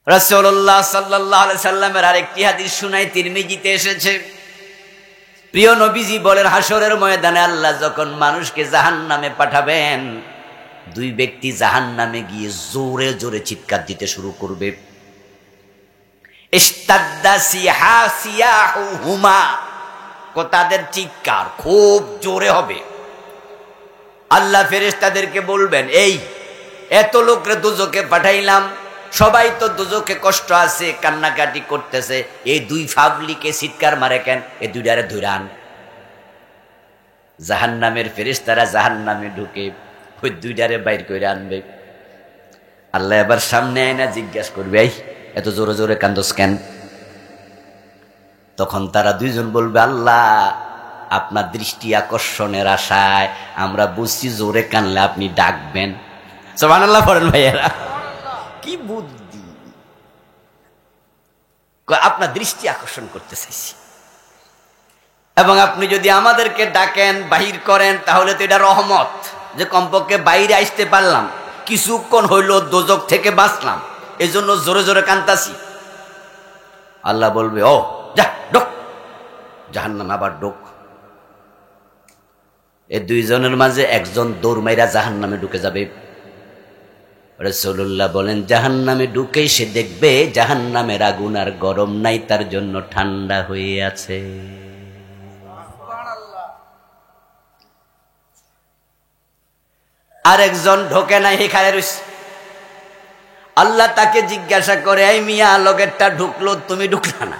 রাসূলুল্লাহ সাল্লাল্লাহু আলাইহি সাল্লামের আরেকটি হাদিস শুনাই, তিরমিজিতে এসেছে। প্রিয় নবীজি বলেন, হাসরের ময়দানে আল্লাহ যখন মানুষকে জাহান্নামে পাঠাবেন, দুই ব্যক্তি জাহান্নামে গিয়ে জোরে জোরে চিৎকার দিতে শুরু করবে। ইস্তাদ্দা সিয়াহুমা, তাদের চিৎকার খুব জোরে হবে। আল্লাহ ফেরেশতাদেরকে বলবেন, এই এত লোকরে দোজখে পাঠাইলাম, সবাই তো দোজখে কষ্ট আছে, কান্নাকাটি করতেছে, এই দুই ফাবলিকে চিৎকার মারে কেন? এই দুইটারে ধুরান। জাহান্নামের ফেরেশতারা জাহান্নামে ঢুকে ওই দুইটারে বাইর করে আনবে। আল্লাহ এবার সামনে আয়না জিজ্ঞাসা করবে, এই এত জোরে জোরে কান্দোস কেন? তখন তারা দুইজন বলবে, আল্লাহ আপনার দৃষ্টি আকর্ষণের আশায় আমরা বুঝছি জোরে কানলে আপনি ডাকবেন। সুবহানাল্লাহ পড়েন ভাইয়েরা, কি বুদ্ধি! আপনার দৃষ্টি আকর্ষণ করতে চাইছি, এবং আপনি যদি আমাদেরকে ডাকেন, বাহির করেন, তাহলে তো এটা রহমত যে কমপক্ষে বাইরে আসতে পারলাম, কিছুক্ষণ হইল দোজখ থেকে বাঁচলাম, এই জন্য জোরে জোরে কান্তাছি। আল্লাহ বলবে, ও যা ঢোক জাহান্নাম, আবার ঢোক। এই দুইজনের মাঝে একজন দৌড় মাইরা জাহান্নামে ঢুকে যাবে। রাসূলুল্লাহ বলেন, জাহান্নামে ঢুকেই সে দেখবে জাহান্নামের আগুন আর গরম নাই, তার জন্য ঠান্ডা হয়ে আছে। আর একজন ঢোকে নাই, এখানে রয়েছে। আল্লাহ তাকে জিজ্ঞাসা করে, এই মিয়া লগেরটা ঢুকলো, তুমি ঢুকলা না?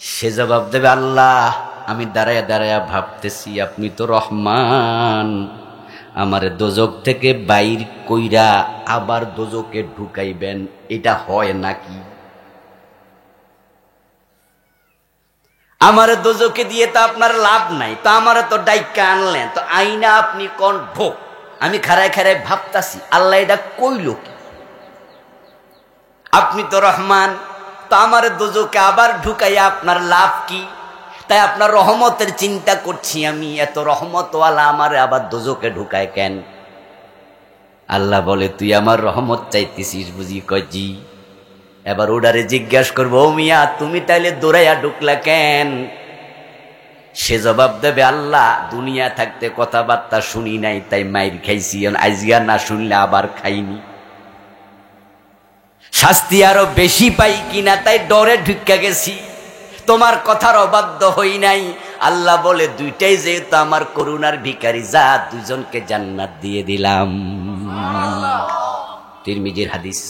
সে জবাব দেবে, আল্লাহ আমি দাঁড়ায়া দাঁড়ায়া ভাবতেছি আপনি তো রহমান, আমার দোজখ থেকে বাইর কইরা আবার দোজখে ঢুকাইবেন, এটা হয় নাকি? আমার দোজখে দিয়ে তো আপনার লাভ নাই, তো আমার তো ডাইকা আনলেন, তো আইনা আপনি কোন ঢোক? আমি খাড়ায় খাড়ায় ভাবতাছি আল্লাহ এটা কইল কি? আপনি তো রহমান, তো আমার দোজখে আবার ঢুকাইয়া আপনার লাভ কি? তাই আপনার রহমতের চিন্তা করছি আমি, এত রহমতওয়ালা আমার আবার দোজখে ঢুকায় কেন? আল্লাহ বলে, তুই আমার রহমত চাইতেছিস বুঝি? কয় জি। এবার ওডারে জিজ্ঞাসা করবো, ও মিয়া তুমি তাইলে দৌড়াইয়া ঢুকলা কেন? সে জবাব দেবে, আল্লাহ দুনিয়া থাকতে কথাবার্তা শুনি নাই, তাই মাইর খাইছি, আজগা না শুনলে আবার খাইনি, শাস্তি আরো বেশি পাই কিনা তাই ডরে ঢুকা গেছি, তোমার কথার অবাধ্য হই নাই। আল্লাহ বলে, দুইটাই যেহেতু আমার করুণার ভিখারি, যা দুইজনকে জান্নাত দিয়ে দিলাম। তিরমিজির হাদিস।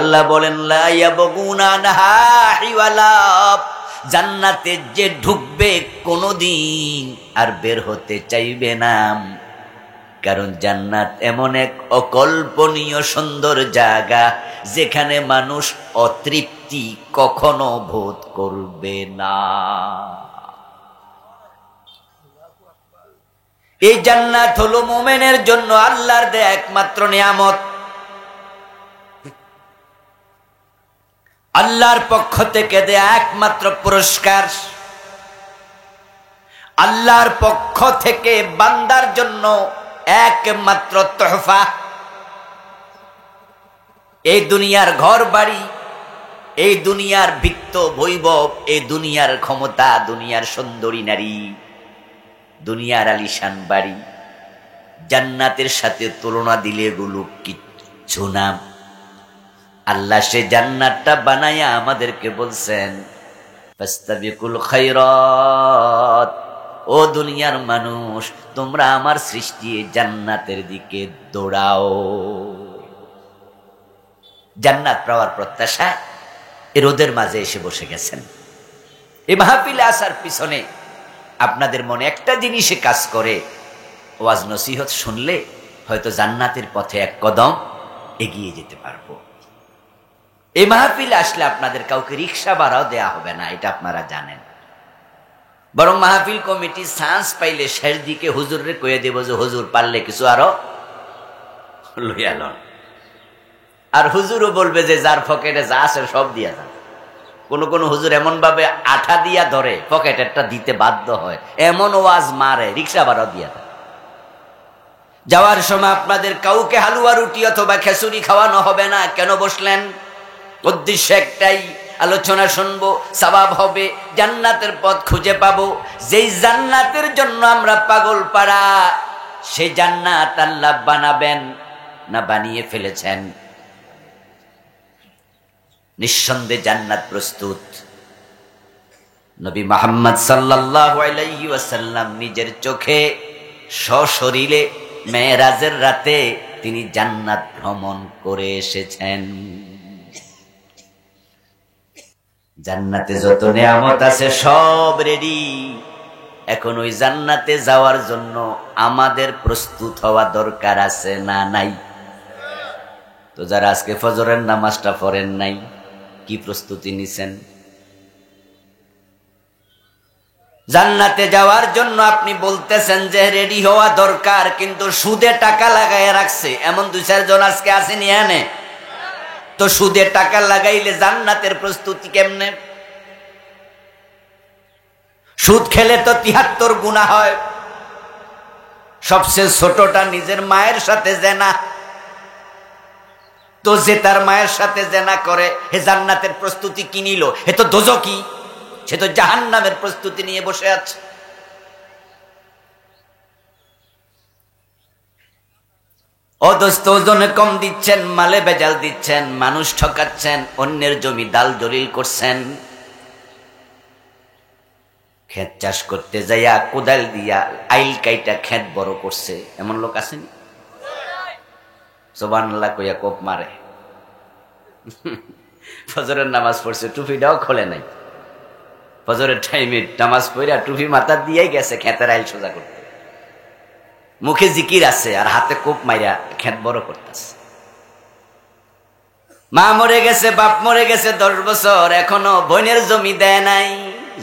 আল্লাহ বলেন, লা ইয়াবগুনা আনহা হিওয়ালা, জান্নাতে যে ঢুকবে কোনোদিন আর বের হতে চাইবে না, কারণ জান্নাত এমন এক অকল্পনীয় সুন্দর জায়গা যেখানে মানুষ অতৃপ্তি কখনো বোধ করবে না। এই জান্নাত হলো মুমিনের জন্য আল্লাহর দেয়া একমাত্র নিয়ামত, আল্লাহর পক্ষ থেকে দেয়া একমাত্র পুরস্কার, আল্লাহর পক্ষ থেকে বান্দার জন্য একমাত্র তোহফা। এই দুনিয়ার ঘর বাড়ি, এই দুনিয়ার বৃত্ত বৈভব, এই দুনিয়ার ক্ষমতা, দুনিয়ার সুন্দরী নারী, দুনিয়ার আলিশান বাড়ি, জান্নাতের সাথে তুলনা দিলে এগুলো কিচ্ছু না। আল্লাহ সে জান্নাতটা বানায়া আমাদেরকে বলছেন, ফাস্তাবিকুল খায়রাত, ও দুনিয়ার মানুষ তোমরা আমার সৃষ্টি জান্নাতের দিকে দৌড়াও। জান্নাত পাওয়ার প্রত্যাশা এ রোদের মাঝে এসে বসে গেছেন। এই মাহফিলে আসার পিছনে আপনাদের মনে একটা জিনিসে কাজ করে, ওয়াজ নসিহত শুনলে হয়তো জান্নাতের পথে এক কদম এগিয়ে যেতে পারবো। এই মাহফিলে আসলে আপনাদের কাউকে রিক্সা ভাড়াও দেয়া হবে না, এটা আপনারা জানেন। বরং মাহফিল কমিটি চান্স পাইলে শেষ দিকে হুজুরে কয়ে দেব যে হুজুর পারলে কিছু আরো লইয়া লন, আর হুজুরও বলবে যে যার পকেটে যা আছে সব দিয়া যান। কোন হুজুর এমন ভাবে আঠা দিয়া ধরে পকেটেরটা দিতে বাধ্য হয়, এমন ওয়াজ মারে রিক্সা ভাড়াও দিয়া দেয়। যাওয়ার সময় আপনাদের কাউকে হালুয়া রুটি অথবা খেসুরি খাওয়ানো হবে না। কেন বসলেন? উদ্দেশ্য একটাই, আলোচনা শুনবো, সওয়াব হবে, জান্নাতের পথ খুঁজে পাবো। যেই জান্নাতের জন্য আমরা পাগল পাড়া, সেই জান্নাত আল্লাহ বানাবেন না বানিয়ে ফেলেছেন? নিঃসন্দেহে জান্নাত প্রস্তুত। নবী মুহাম্মদ সাল্লাল্লাহু আলাইহি ওয়াসাল্লাম নিজের চোখে সশরীরে মেরাজের রাতে তিনি জান্নাত ভ্রমণ করে এসেছেন। জান্নাতে যত নেয়ামত আছে সব রেডি। এখন ওই জান্নাতে যাওয়ার জন্য আমাদের প্রস্তুত হওয়া দরকার আছে না নাই? তো যারা আজকে ফজরের নামাজটা পড়েন নাই, কি প্রস্তুতি নিছেন? জান্নাতে যাওয়ার জন্য আপনি বলতেছেন যে রেডি হওয়া দরকার, কিন্তু সুদে টাকা লাগাইয়া রাখছে এমন 2-4 জন আজকে আসেনি এনে। তো সুদে টাকা লাগাইলে জান্নাতের প্রস্তুতি কেমনে? সুদ খেলে তো 73 গুনাহ হয়। সবচেয়ে ছোটটা নিজের মায়ের সাথে জেনা। তো যে তার মায়ের সাথে জেনা করে, হে জান্নাতের প্রস্তুতি কি নিল? হে তো দোজকি, সে তো জাহান্নামের প্রস্তুতি নিয়ে বসে আছে। ও দোস্ত, ওজনে কম দিচ্ছেন, মালে ভেজাল দিচ্ছেন, মানুষ ঠকাচ্ছেন, অন্যের জমি দাল দলিল করছেন। ক্ষেত চাষ করতে যাইয়া কোদাল দিয়া আইল কাইটা ক্ষেত বড় করছে, এমন লোক আসেনি? সুবহানাল্লাহ কইয়া কোপ মারে। ফজরের নামাজ পড়ছে, টুপিটাও খোলে নাই। ফজরের টাইমে নামাজ পড়া টুপি মাথা দিয়েই গেছে ক্ষেতের আইল সোজা করতে। মুখে জিকির আছে আর হাতে কোপ মাইরা ক্ষেত বড় করতেছে। মা মরে গেছে, বাপ মরে গেছে 10 বছর, এখনো বোনের জমি দেয় নাই,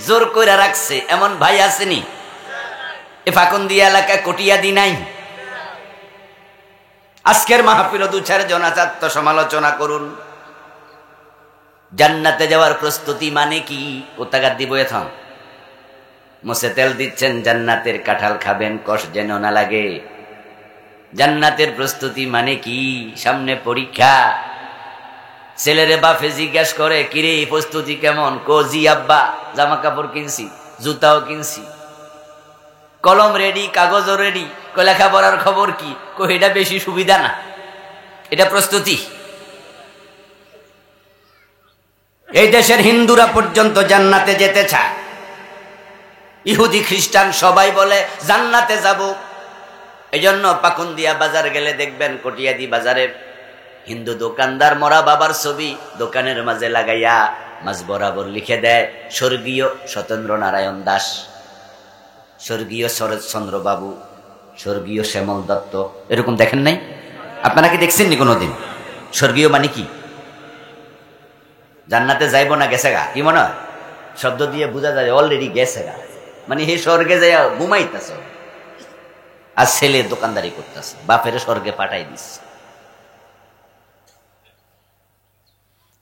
জোর কইরা রাখছে, এমন ভাই আসেনি? এ ফাকুন্দিয়া এলাকা কটিয়াদি নাই? আজকের মাহফিল 2-4 জন আছে, আত্মসমালোচনা করুন। জান্নাতে যাওয়ার প্রস্তুতি মানে কি? কোথাকার দিব এখন? মুছে তেল দিচ্ছেন, জান্নাতের কাঁঠাল খাবেন, কষ যেন না লাগে। জান্নাতের প্রস্তুতি মানে কি? সামনে পরীক্ষা। ছেলেরে বাপে জিজ্ঞাসা করে, কিরে প্রস্তুতি কেমন? জি আব্বা, জামা কাপড় কিনছি, জুতাও কিনছি, কলম রেডি, কাগজও রেডি, লেখাপড়ার খবর কি? এটা বেশি সুবিধা না, এটা প্রস্তুতি। এই দেশের হিন্দুরা পর্যন্ত জান্নাতে যেতে চায়, ইহুদি খ্রিস্টান সবাই বলে জান্নাতে যাব। এই জন্য পাকুন্দিয়া বাজার গেলে দেখবেন, কটিয়াদি বাজারে হিন্দু দোকানদার মরা বাবার ছবি দোকানের মাঝে লাগাইয়া মাঝ বরাবর লিখে দেয়, স্বর্গীয় সত্যেন্দ্র নারায়ণ দাস, স্বর্গীয় শরৎচন্দ্র বাবু, স্বর্গীয় শ্যামল দত্ত। এরকম দেখেন নাই? আপনারা কি দেখছেননি কোনোদিন? স্বর্গীয় মানে কি? জান্নাতে যাইব না গেছে গা, কি মনে হয়? শব্দ দিয়ে বোঝা যায় অলরেডি গেছে গা, মানে হে স্বর্গে যাইয়া ঘুমাইতেছে। আর ছেলে দোকানদারি করতেছে, বাপের স্বর্গে পাঠাই দিচ্ছে।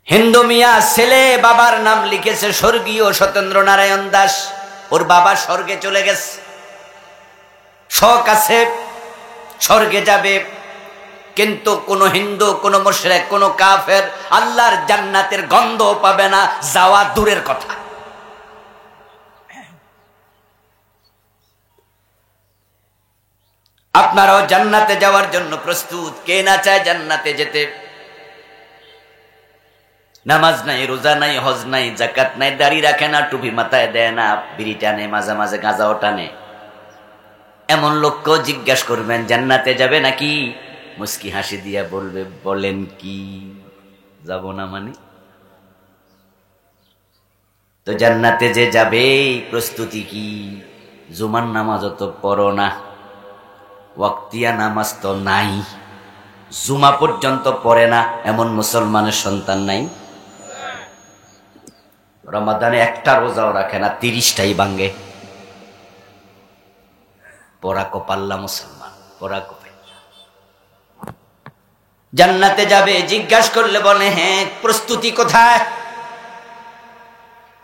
হিন্দু মিয়া ছেলে বাবার নাম লিখেছে স্বর্গীয় সত্যেন্দ্র নারায়ণ দাস, ওর বাবা স্বর্গে চলে গেছে, শখ আছে স্বর্গে যাবে। কিন্তু কোন হিন্দু, কোন মুশরিক, কোন কাফের আল্লাহর জান্নাতের গন্ধ পাবে না, যাওয়া দূরের কথা। আপনারাও জান্নাতে যাওয়ার জন্য প্রস্তুত? কে না চায় জান্নাতে যেতে? নামাজ নাই, রোজা নাই, হজ নাই, যাকাত নাই, দাড়ি রাখে না, টুপি মাথায় দেয় না, বিড়ি টানে, মাঝে মাঝে গাঁজাও টানে, এমন লোককেও জিজ্ঞাসা করবেন জান্নাতে যাবে নাকি? মুস্কি হাসি দিয়া বলবে, বলেন কি যাব না মানে? তো জান্নাতে যে যাবে প্রস্তুতি কি? জুমার নামাজ তো পড়ো না, ওয়াক্তিয়া নামাজ তো নাই, জুমা পর্যন্ত পড়ে না এমন মুসলমানের সন্তান নাই? রমাদানে একটা রোজাও রাখে না, 30টাই ভাঙ্গে। পড়া কপাল্লা মুসলমান, পড়া কপাল্লা। জান্নাতে যাবে জিজ্ঞাসা করলে বলে, হ্যাঁ, প্রস্তুতি কোথায়?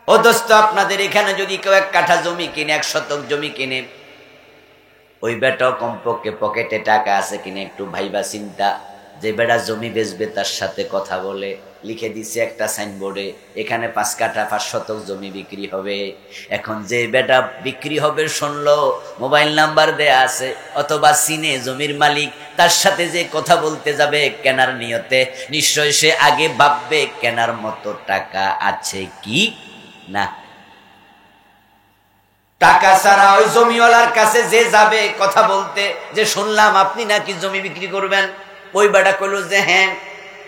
ও দোস্ত, আপনাদের এখানে যদি কেউ 1 কাঠা জমি কিনে, 1 শতক জমি কিনে, ওই বেটা কমপক্ষে পকেটে টাকা আছে কিনে একটু ভাইবা চিন্তা, যে বেটা জমি বেচবে তার সাথে কথা বলে, লিখে দিচ্ছে একটা সাইনবোর্ডে, এখানে 5 কাঠা 5 শতক জমি বিক্রি হবে। এখন যে বেটা বিক্রি হবে শুনলো, মোবাইল নাম্বার দেয়া আছে অথবা সিনে জমির মালিক, তার সাথে যে কথা বলতে যাবে কেনার নিয়তে, নিশ্চয় সে আগে ভাববে কেনার মতো টাকা আছে কি না। টাকা ছাড়া ওই জমিওয়ালার কাছে যে যাবে কথা বলতে, যে শুনলাম আপনি নাকি জমি বিক্রি করবেন, ওই বেটা কইল যে হ্যাঁ,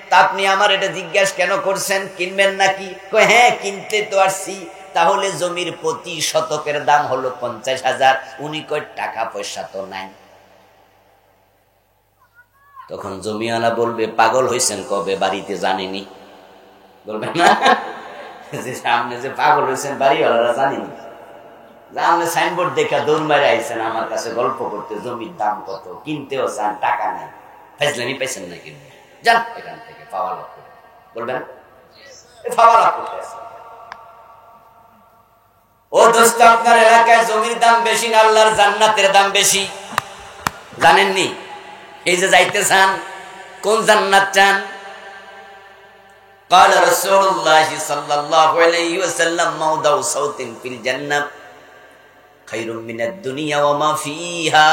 তা আপনি আমার এটা জিজ্ঞাসা কেন করছেন, কিনবেন নাকি? কই হ্যাঁ কিনতে তো আসছি। তাহলে জমির প্রতি শতকের দাম হলো 50,000। উনি কই টাকা পয়সা তো নাই। তখন জমিওয়ালা বলবে পাগল হয়েছেন কবে, বাড়িতে জানেনি? বলবেন না যে সামনে যে পাগল হয়েছেন বাড়িওয়ালারা জানেনি? আপনি সাইনবোর্ড দেখা দৌড় মারে আইছেন আমার কাছে গল্প করতে, জমির দাম কত, কিনতেও চান, টাকা নাই, ফাইজলামি পাইছেন না কিনবে, যান এখান থেকে পাওয়া লাভ করে। বলবেন পাওয়া লাভ করতে আছে। ও দোস্ত, আপনার এলাকায় জমির দাম বেশি না আল্লাহর জান্নাতের দাম বেশি? জানেননি? এই যে যাইতে চান, কোন জান্নাত চান? قال رسول الله صلى الله عليه وسلم موضع صوت في الجنة خير من الدنيا وما فيها।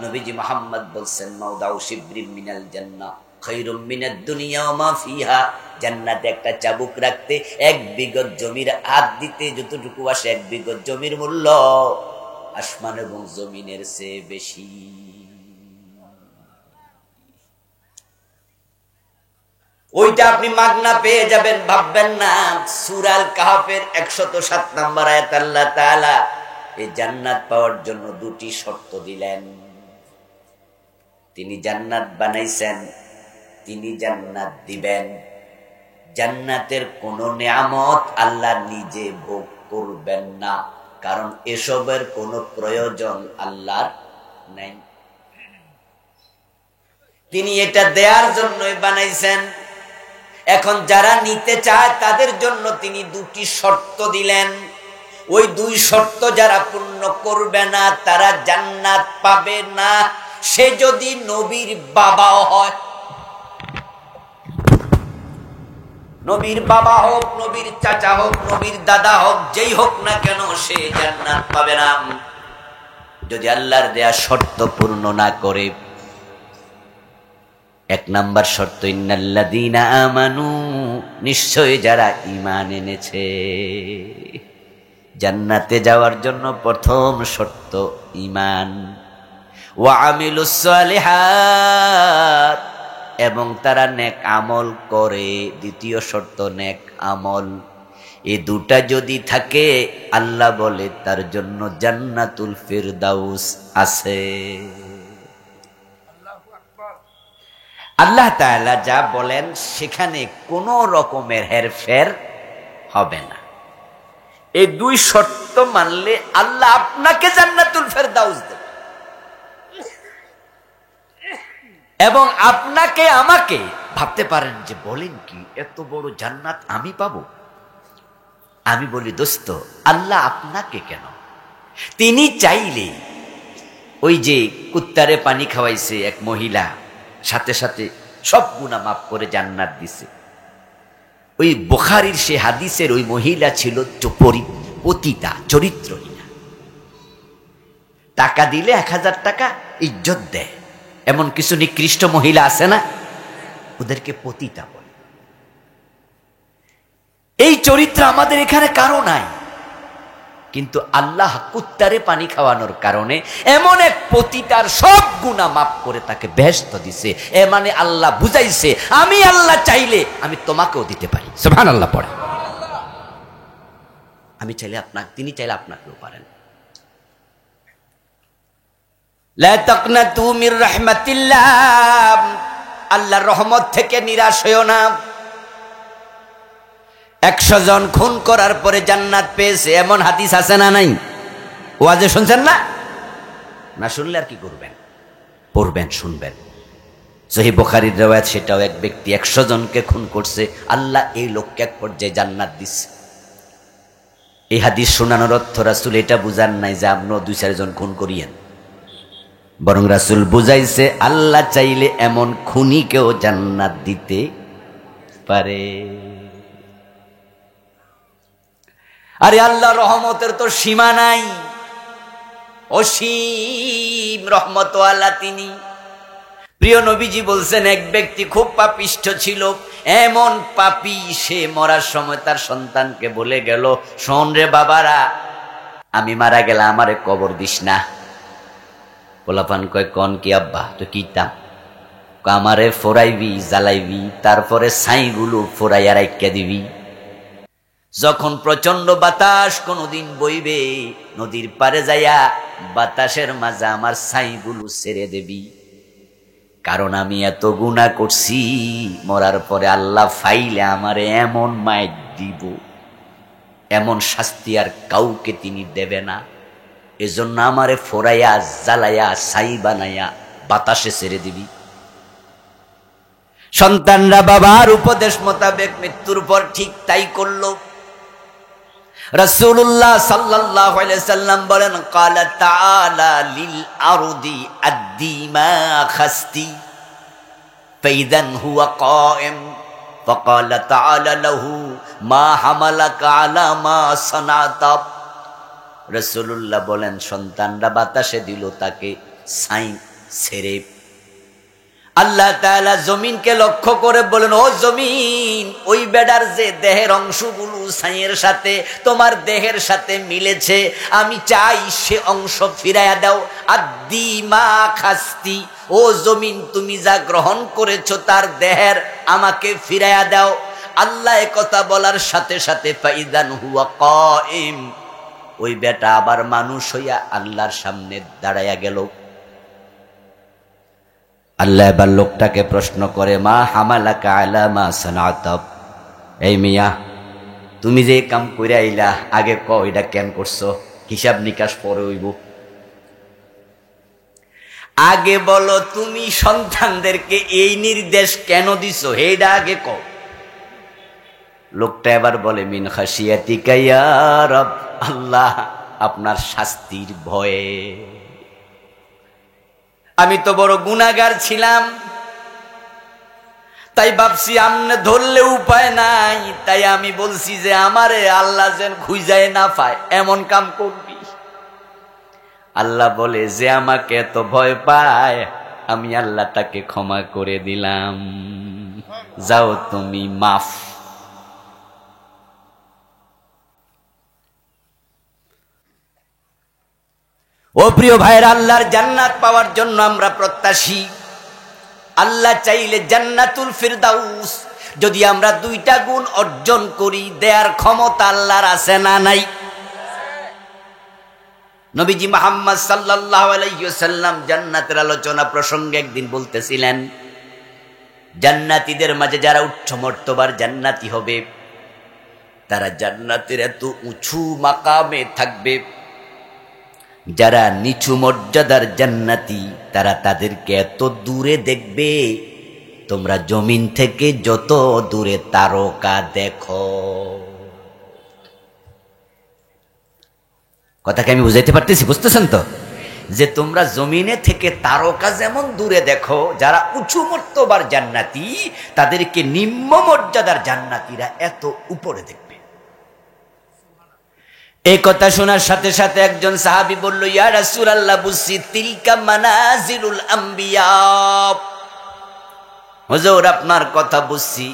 নবীজি মুহাম্মদ বলেন মাউদাউ শিবরিন মিনাল জান্নাহ খায়রুম মিনাদ দুনিয়া ওয়া মা ফিহা। জান্নাতে একটা চাবুক রাখতে 1 বিঘত জমির হাত দিতে যতটুকু আসে 1 বিঘত জমির মূল্য আসমান এবং জমিনের চেয়ে বেশি। ওইটা আপনি মাগনা পেয়ে যাবেন, ভাববেন না। সূরা আল কাহফের 107 নম্বর আয়াত আল্লাহ তাআলা এই জান্নাত পাওয়ার জন্য 2টি শর্ত দিলেন। তিনি জান্নাত বানাইছেন, তিনি জান্নাত দিবেন। জান্নাতের কোন নিয়ামত আল্লাহ নিজে ভোগ করবেন না, কারণ এসবের কোনো প্রয়োজন আল্লাহর নাই। তিনি এটা দেওয়ার জন্যই বানাইছেন। এখন যারা নিতে চায় তাদের জন্য তিনি 2টি শর্ত দিলেন। ওই 2 শর্ত যারা পূর্ণ করবে না তারা জান্নাত পাবে না, সে যদি নবীর বাবাও হয়। নবীর বাবা হোক, নবীর চাচা হোক, নবীর দাদা হোক, যেই হোক না কেন সে জান্নাত পাবে না যদি আল্লাহর দেয়া শর্ত পূর্ণ না করে। 1 নাম্বার শর্ত ইন্নাল্লাযীনা আমানু, নিশ্চয় যারা ঈমান এনেছে। জান্নাতে যাওয়ার জন্য প্রথম শর্ত ঈমান। ওয়া আমিলুস সালিহাত, এবং তারা নেক আমল করে। দ্বিতীয় শর্ত নেক আমল। এই 2টা যদি থাকে আল্লাহ বলে তার জন্য জান্নাতুল ফিরদাউস আছে। আল্লাহ তাআলা যা বলেন সেখানে কোনো রকমের হেরফের হবে না। এই 2 শর্ত মানলে আল্লাহ আপনাকে জান্নাতুল ফিরদাউস দেবে এবং আপনাকে আমাকে। ভাবতে পারেন যে বলেন কি, এত বড় জান্নাত আমি পাবো? আমি বলি দোস্ত, আল্লাহ আপনাকে কেন, তিনি চাইলে ওই যে কুত্তারে পানি খাওয়াইছে এক মহিলা, সাথে সাথে সব গুনাহ মাফ করে জান্নাত দিছে। ওই বুখারীর সে হাদিসের ওই মহিলা ছিল পতিতা, চরিত্রহীনা। টাকা দিলে 1000 টাকা ইজ্জত দেয়, এমন কিছু নিকৃষ্ট মহিলা আছে না, ওদেরকে পতিতা বলে। এই চরিত্র আমাদের এখানে কারো নাই, কিন্তু আল্লাহ কুত্তারে পানি খাওয়ানোর কারণে এমন এক পতিতার সব গুনাহ মাফ করে তাকে বেহেশত দিছে। এ মানে আল্লাহ বুঝাইছে আমি আল্লাহ চাইলে আমি তোমাকেও দিতে পারি। সুবহানাল্লাহ পড়ে। আমি চাইলে আপনাকে, তিনি চাইলে আপনাকেও পারেন। লা তাকনাতু মির রাহমাতিল্লাহ, আল্লাহর রহমত থেকে নিরাশ হইও না। 100 জন খুন করার পরে জান্নাত পেয়েছে, এমন হাদিস আছে না নাই? ওয়াজে শুনছেন না? না শুনলে আর কি করবেন? পড়বেন, শুনবেন। সহিহ বুখারীর riwayat, সেটাও এক ব্যক্তি 100 জনকে খুন করছে, আল্লাহ এই লোককে এক পর্যায়ে জান্নাত দিচ্ছে। এই হাদিস শোনানোর অর্থ রাসূল এটা বুঝান নাই যে আপনিও 2-4 জন খুন করিয়েন, বরং রাসূল বুঝাইছে আল্লাহ চাইলে এমন খুনিকেও জান্নাত দিতে পারে। আরে আল্লাহ রহমতের তো সীমা নাই, অসীম রহমত আল্লাহ তিনি। প্রিয় নবীজি বলছেন, এক ব্যক্তি খুব পাপিষ্ঠ ছিল, এমন পাপী সে মরার সময় তার সন্তানকে বলে গেল, শোন রে বাবারা, আমি মারা গেলে আমারে কবর দিস না। পোলাপান কয়, কন কি আব্বা? তো কিতাম আমারে ফোরাইবি, জ্বালাইবি, তারপরে ছাইগুলো ফোরাইয়া রাইখা দিবি। যখন প্রচন্ড বাতাস কোনদিন বইবে, নদীর পারে যাইয়া বাতাসের মাঝে আমার ছাইগুলো ছেড়ে দেবি, কারণ আমি এত গুনাহ করছি, মরার পরে আল্লাহ ফাইলে আমারে এমন মাইর দিব, এমন শাস্তি আর কাউকে তিনি দেবে না। এজন্য আমারে ফোরাইয়া জ্বালাইয়া ছাই বানাইয়া বাতাসে ছেড়ে দিবি। সন্তানরা বাবার উপদেশ মোতাবেক মৃত্যুর পর ঠিক তাই করল। রাসূলুল্লাহ সাল্লাল্লাহু আলাইহি সাল্লাম বলেন, ক্বালা তাআলা লিল আরদি আদ্দি মা খাস্তি ফাইদান হুয়া কায়েম ফাকালা তাআলা লাহু মা হামালাকা আলা মা সানাতা। রাসূলুল্লাহ বলেন, সন্তানরা বাতাসে দিল তাকে ছাই ছেড়ে। আল্লাহ তাআলা জমিনকে লক্ষ্য করে বলেন, ও জমিন, ওই বেড়ার যে দেহের অংশগুলো ছাইয়ের সাথে তোমার দেহের সাথে মিলেছে, আমি চাই সে অংশ ফিরাইয়া দাও। আদ্দি মা খাস্তি, ও জমিন, তুমি যা গ্রহণ করেছো তার দেহের আমাকে ফিরাইয়া দাও। আল্লাহ কথা বলার সাথে সাথে ফাইদান হুয়া কায়েম, ওই বেটা আবার মানুষ হইয়া আল্লাহর সামনে দাঁড়াইয়া গেল। আল্লাহ এবার লোকটাকে প্রশ্ন করে, মা হামালাকা আলা মা সানাতা, এই মিয়া, তুমি যে কাম কইরা আইলা, আগে ক এটা কেন করছো, হিসাব নিকাশ পরে হইব। আগে বলো তুমি সন্তানদেরকে এই নির্দেশ কেন দিছো, এইটা আগে ক। লোকটা এবার বলে, মিন খাশিয়াতিকা ইয়া রব, আল্লাহ আপনার শাস্তির ভয়ে। আমি তো বড় গুনাহগার ছিলাম, তাই ভাবছি আমনে ধরলে উপায় নাই, তাই আমি বলছি যে আমারে আল্লাহ যেন খুঁজায় না পায়, এমন কাম করবি। আল্লাহ বলে, যে আমাকে এত ভয় পায়, আমি আল্লাহ তাকে ক্ষমা করে দিলাম, যাও তুমি মাফ। ও প্রিয় ভাইরা, আল্লাহর জান্নাত পাওয়ার জন্য আমরা প্রত্যাশী। আল্লাহ চাইলে জান্নাতুল ফিরদাউস যদি আমরা দুইটা গুণ অর্জন করি, দেয়ার ক্ষমতা আল্লাহর আছে না নাই? নবীজি মুহাম্মদ সাল্লাল্লাহু আলাইহি ওয়াসাল্লাম জান্নাতের আলোচনা প্রসঙ্গে একদিন বলতেছিলেন, জান্নাতীদের মাঝে যারা উচ্চ মর্তবার জান্নাতি হবে, তারা জান্নাতের এত উঁচু মাকামে থাকবে, যারা নিচু মর্যাদার জান্নাতি তারা তাদেরকে এত দূরে দেখবে, তোমরা জমিন থেকে যত দূরে তারকা দেখো। কথাকে আমি বুঝাইতে পারতেছি? বুঝতেছেন তো? যে তোমরা জমিনে থেকে তারকা যেমন দূরে দেখো, যারা উঁচু মর্তবার জান্নাতি তাদেরকে নিম্ন মর্যাদার জান্নাতিরা এত উপরে দেখবে। এই কথা শোনার সাথে সাথে একজন সাহাবী বলল, ইয়া রাসূলুল্লাহ, বুঝছি তিলকা মানাজিলুল আম্বিয়া। হুজুর, আপনার কথা বুঝছি,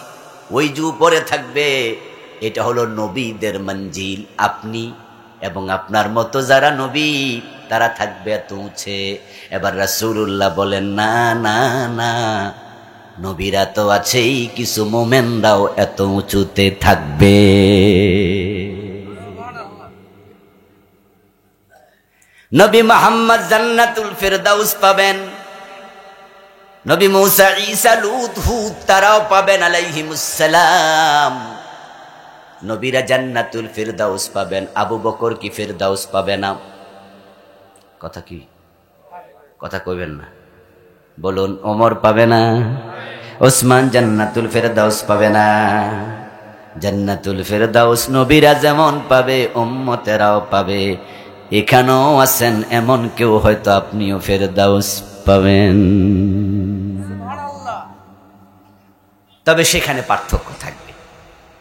ওই যে উপরে থাকবে এটা হলো নবীদের মঞ্জিল, আপনি এবং আপনার মতো যারা নবী তারা থাকবে এত উঁচে। এবার রাসূলুল্লাহ বলেন, না না না, নবীরা তো আছেই, কিছু মোমেনরাও এত উঁচুতে থাকবে। নবী মুহাম্মদ জান্নাতুল ফিরদাউস পাবেন, নবী মূসা, ঈসা, লূত, হুদ তারাও পাবেন আলাইহিমুস সালাম। নবীরা জান্নাতুল ফিরদাউস পাবেন, আবু বকর কি ফিরদাউস পাবে না? কথা কি? কথা কইবেন না? বলুন, ওমর পাবে না? ওসমান জান্নাতুল ফিরদাউস পাবে না? জান্নাতুল ফিরদাউস নবীরা যেমন পাবে, উম্মতেরাও পাবে। এখানেও আছেন এমন কেউ, হয়তো আপনিও ফেরদাউস পাবেন, তবে সেখানে পার্থক্য থাকবে।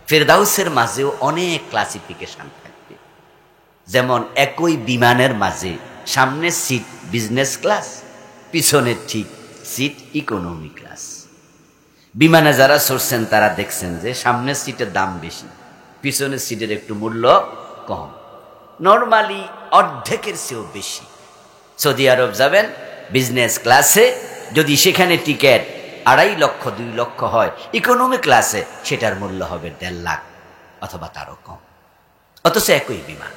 ফেরদাউসের মাঝেও অনেক ক্লাসিফিকেশন থাকবে। যেমন একই বিমানের মাঝে সামনের সিট বিজনেস ক্লাস, পিছনের ঠিক সিট ইকোনমি ক্লাস। বিমানে যারা চড়ছেন তারা দেখছেন যে সামনের সিটের দাম বেশি, পিছনের সিটের একটু মূল্য কম, নর্মালি অর্ধেকের চেয়েও বেশি। সৌদি আরব যাবেন বিজনেস ক্লাসে, যদি সেখানে টিকিট 2.5 লক্ষ 2 লক্ষ হয়, ইকোনমি ক্লাসে সেটার মূল্য হবে 1.5 লাখ অথবা তারও কম। অথচ একই বিমান,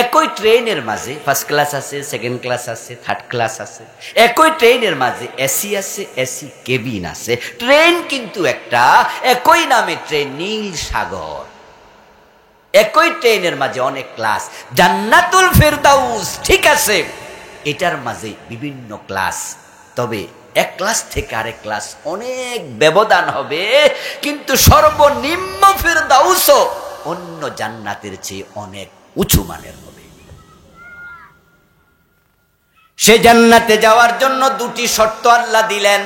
একই ট্রেনের মাঝে ফার্স্ট ক্লাস আছে, সেকেন্ড ক্লাস আছে, থার্ড ক্লাস আছে। একই ট্রেনের মাঝে এসি আছে, এসি কেবিন আছে। ট্রেন কিন্তু একটা, একই নামে ট্রেন, নীল সাগর। একই ট্রেনের মাঝে অনেক ক্লাস। জান্নাতুল ফেরদাউস ঠিক আছে, এটার মাঝে বিভিন্ন ক্লাস, তবে এক ক্লাস থেকে আরেক ক্লাস অনেক ব্যবধান হবে, কিন্তু সর্বনিম্ন ফেরদাউসও অন্য জান্নাতের চেয়ে অনেক উঁচু মানের হবে। সে জান্নাতে যাওয়ার জন্য 2টি শর্ত আল্লাহ দিলেন।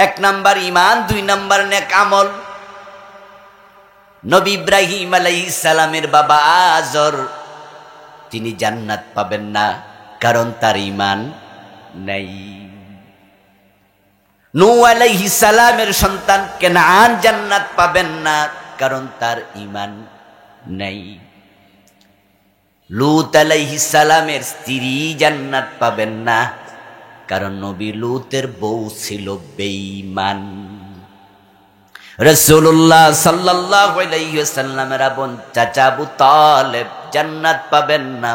1 নাম্বার ঈমান, 2 নাম্বার নেক আমল। নবী ইব্রাহিম আলাইহিস সালামের বাবা আজর, তিনি জান্নাত পাবেন না, কারণ তার ঈমান নাই। নূহ আলাইহিস সালামের সন্তান কেনান জান্নাত পাবেন না, কারণ তার ঈমান নাই। লূত আলাইহিস সালামের স্ত্রী জান্নাত পাবেন না, কারণ নবী লূতের বউ ছিল বেঈমান। রাসূলুল্লাহ সাল্লাল্লাহু আলাইহি ওয়াসাল্লামের বোন চাচা আবু তালেব জান্নাত পাবেন না,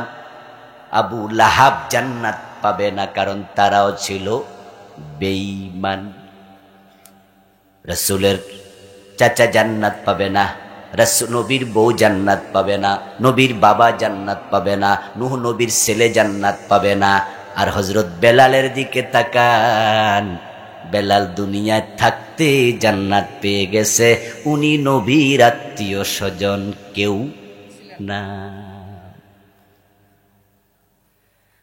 আবু লাহাব জান্নাত পাবে না, কারণ তারাও ছিল বেঈমান। রাসূলের চাচা জান্নাত পাবে না, নবীর বউ জান্নাত পাবে না, নবীর বাবা জান্নাত পাবে না, নূহ নবীর ছেলে জান্নাত পাবে না। আর হযরত বেলালের দিকে তাকান, বেলাল দুনিয়ায় থাকতে জান্নাত পেয়ে গেছে, উনি নবীর আত্মীয় স্বজন কেউ না।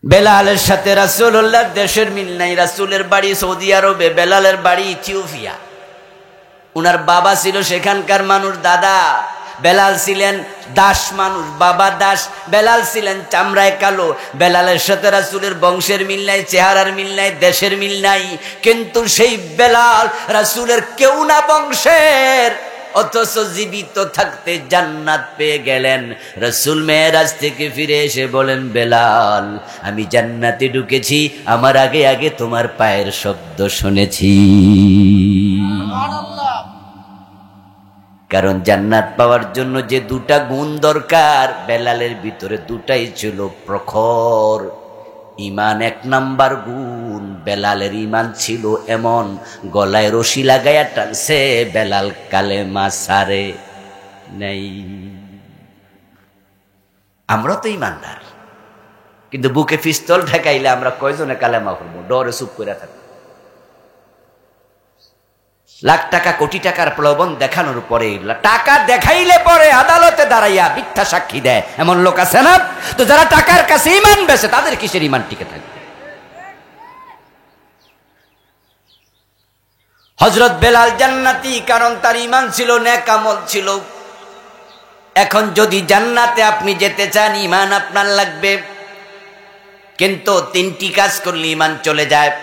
বেলালের সাথে রাসূলুল্লাহর দেশের মিল নাই। রাসূলের বাড়ি সৌদি আরবে, বেলালের বাড়ি ইথিওপিয়া। উনার বাবা ছিল সেখানকার মানুষ, দাদা। বেলাল ছিলেন দাস মানুষ, বাবা দাস। বেলাল ছিলেন চামড়ায় কালো। বেলালের সাথে রাসূলের বংশের মিল নাই, চেহারার মিল নাই, দেশের মিল নাই, কিন্তু সেই বেলাল রাসূলের কেউ না বংশের, অথচ জীবিত থাকতে জান্নাত পেয়ে গেলেন। রাসূল মেরাজ থেকে ফিরে এসে বলেন, বেলাল, আমি জান্নাতে ঢুকেছি, আমার আগে আগে তোমার পায়ের শব্দ শুনেছি। কারণ জান্নাত পাওয়ার জন্য যে 2টা গুণ দরকার, বেলালের ভিতরে 2টাই ছিল প্রখর। ঈমান 1 নাম্বার গুণ। বেলালের ঈমান ছিল এমন, গলায় রশি লাগাইয়া টানছে, বেলাল কালেমা সারে নাই। আমরা তো ঈমানদার, কিন্তু বুকে পিস্তল ঠেকাইলে আমরা কয়জনে কালেমা পড়বো? ডরে চুপ করে থাকবো। লাখ টাকা কোটি টাকার প্রলোভন দেখানোর পরে, টাকা দেখাইলে পরে আদালতে দাঁড়াইয়া মিথ্যা সাক্ষী দেয়, এমন লোক আছে না? তো যারা টাকার কাছে ঈমান বেচে, তাদের কিসের ঈমান টিকে থাকবে? হযরত বেলাল জান্নাতি, কারণ তার ঈমান ছিল, নেক আমল ছিল। এখন যদি জান্নাতে আপনি যেতে চান, ঈমান আপনার লাগবে, কিন্তু 3টি কাজ করলে ঈমান চলে যায়।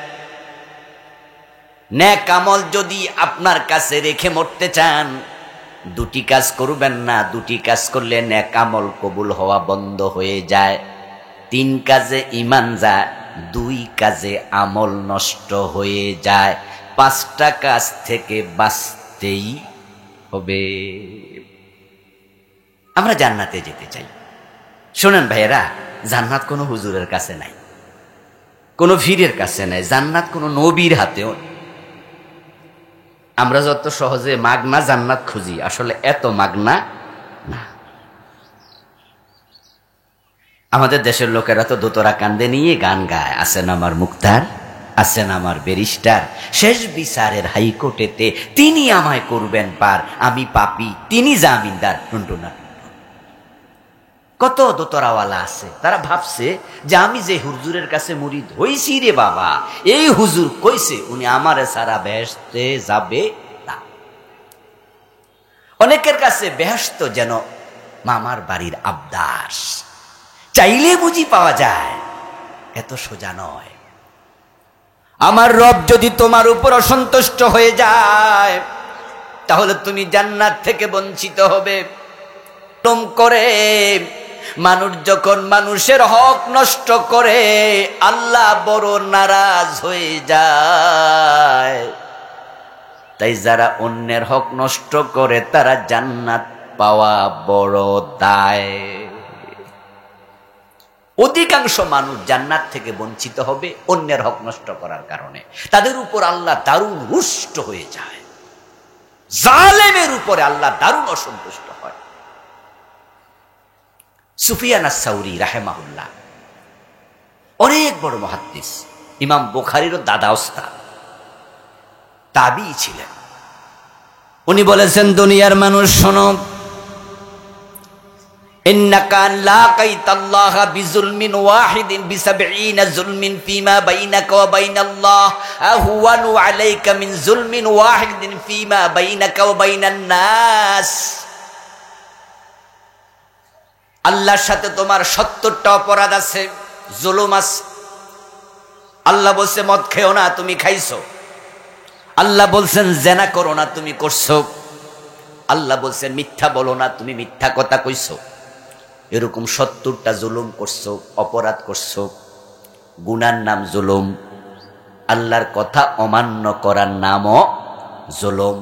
নেক আমল যদি আপনার কাছে রেখে মরতে চান, 2টি কাজ করবেন না। 2টি কাজ করলে নেক আমল কবুল হওয়া বন্ধ হয়ে যায়। 3 কাজে ঈমান যায়, 2 কাজে আমল নষ্ট হয়ে যায়। 5টা কাজ থেকে বাঁচতেই হবে। আমরা জান্নাতে যেতে চাই। শোনেন ভাইয়েরা, জান্নাত কোনো হুজুরের কাছে নাই, কোনো পীরের কাছে নাই, জান্নাত কোনো নবীর হাতেও। আমরা যত সহজে মাগনা জান্নাত খুঁজি, আসলে এত মাগনা না। আমাদের দেশের লোকেরা তো দোতরা কান্দে নিয়ে গান গায়, আছেন আমার মুক্তার, আছেন আমার ব্যারিস্টার, শেষ বিচারের হাইকোর্টেতে তিনি আমায় করবেন পার, আমি পাপী তিনি জামিনদার। টুনটুনা কত দোতরাওয়ালা আছে, তারা ভাবছে যে আমি যে হুজুরের কাছে মুরিদ হইছি রে বাবা, এই হুজুর কইছে উনি আমারে সারা বেহেশতে যাবে না। অনেকের কাছে বেহেশত যেন মামার বাড়ির আবদাস, চাইলে বুঝি পাওয়া যায়, এত সোজা নয়। আমার রব যদি তোমার উপর অসন্তুষ্ট হয়ে যায় তাহলে তুমি জান্নাত থেকে বঞ্চিত হবে। টম করে মানুষ যখন মানুষের হক নষ্ট করে আল্লাহ বড় নারাজ হয়ে যায়। তাই যারা অন্যের হক নষ্ট করে তারা জান্নাত পাওয়া বড় দায়। অধিকাংশ মানুষ জান্নাত থেকে বঞ্চিত হবে অন্যের হক নষ্ট করার কারণে। তাদের উপর আল্লাহ দারুণ রুষ্ট হয়ে যায়, জালেমের উপরে আল্লাহ দারুণ অসন্তুষ্ট হয়। সুফিয়ান আস-সাউরি রাহিমাহুল্লাহ অনেক বড় মুহাদ্দিস, ইমাম বুখারীরও দাদা ওস্তাদ, তাবী ছিলেন। উনি বলেছেন, দুনিয়ার মানুষ শোনো, ইন্নাকা লাকাইতাল্লাহা বিজুলমিন ওয়াহিদিন বিসাবঈনা যুলমিন ফীমা বাইনাকা ওয়া বাইনাল্লাহ আহওয়ানু আলাইকা মিন যুলমিন ওয়াহিদিন ফীমা বাইনাকা ওয়া বাইনান নাস। আল্লাহর সাথে তোমার ৭০টা অপরাধ আছে, জুলুম আছে। আল্লাহ বলছে মদ খেও না, তুমি খাইছো। আল্লাহ বলছেন জেনা করো না, তুমি করছো। আল্লাহ বলছেন মিথ্যা বলো না, তুমি মিথ্যা কথা কইছো। এরকম ৭০টা জুলুম করছো, অপরাধ করছো। গুনার নাম জুলুম, আল্লাহর কথা অমান্য করার নামও জুলুম।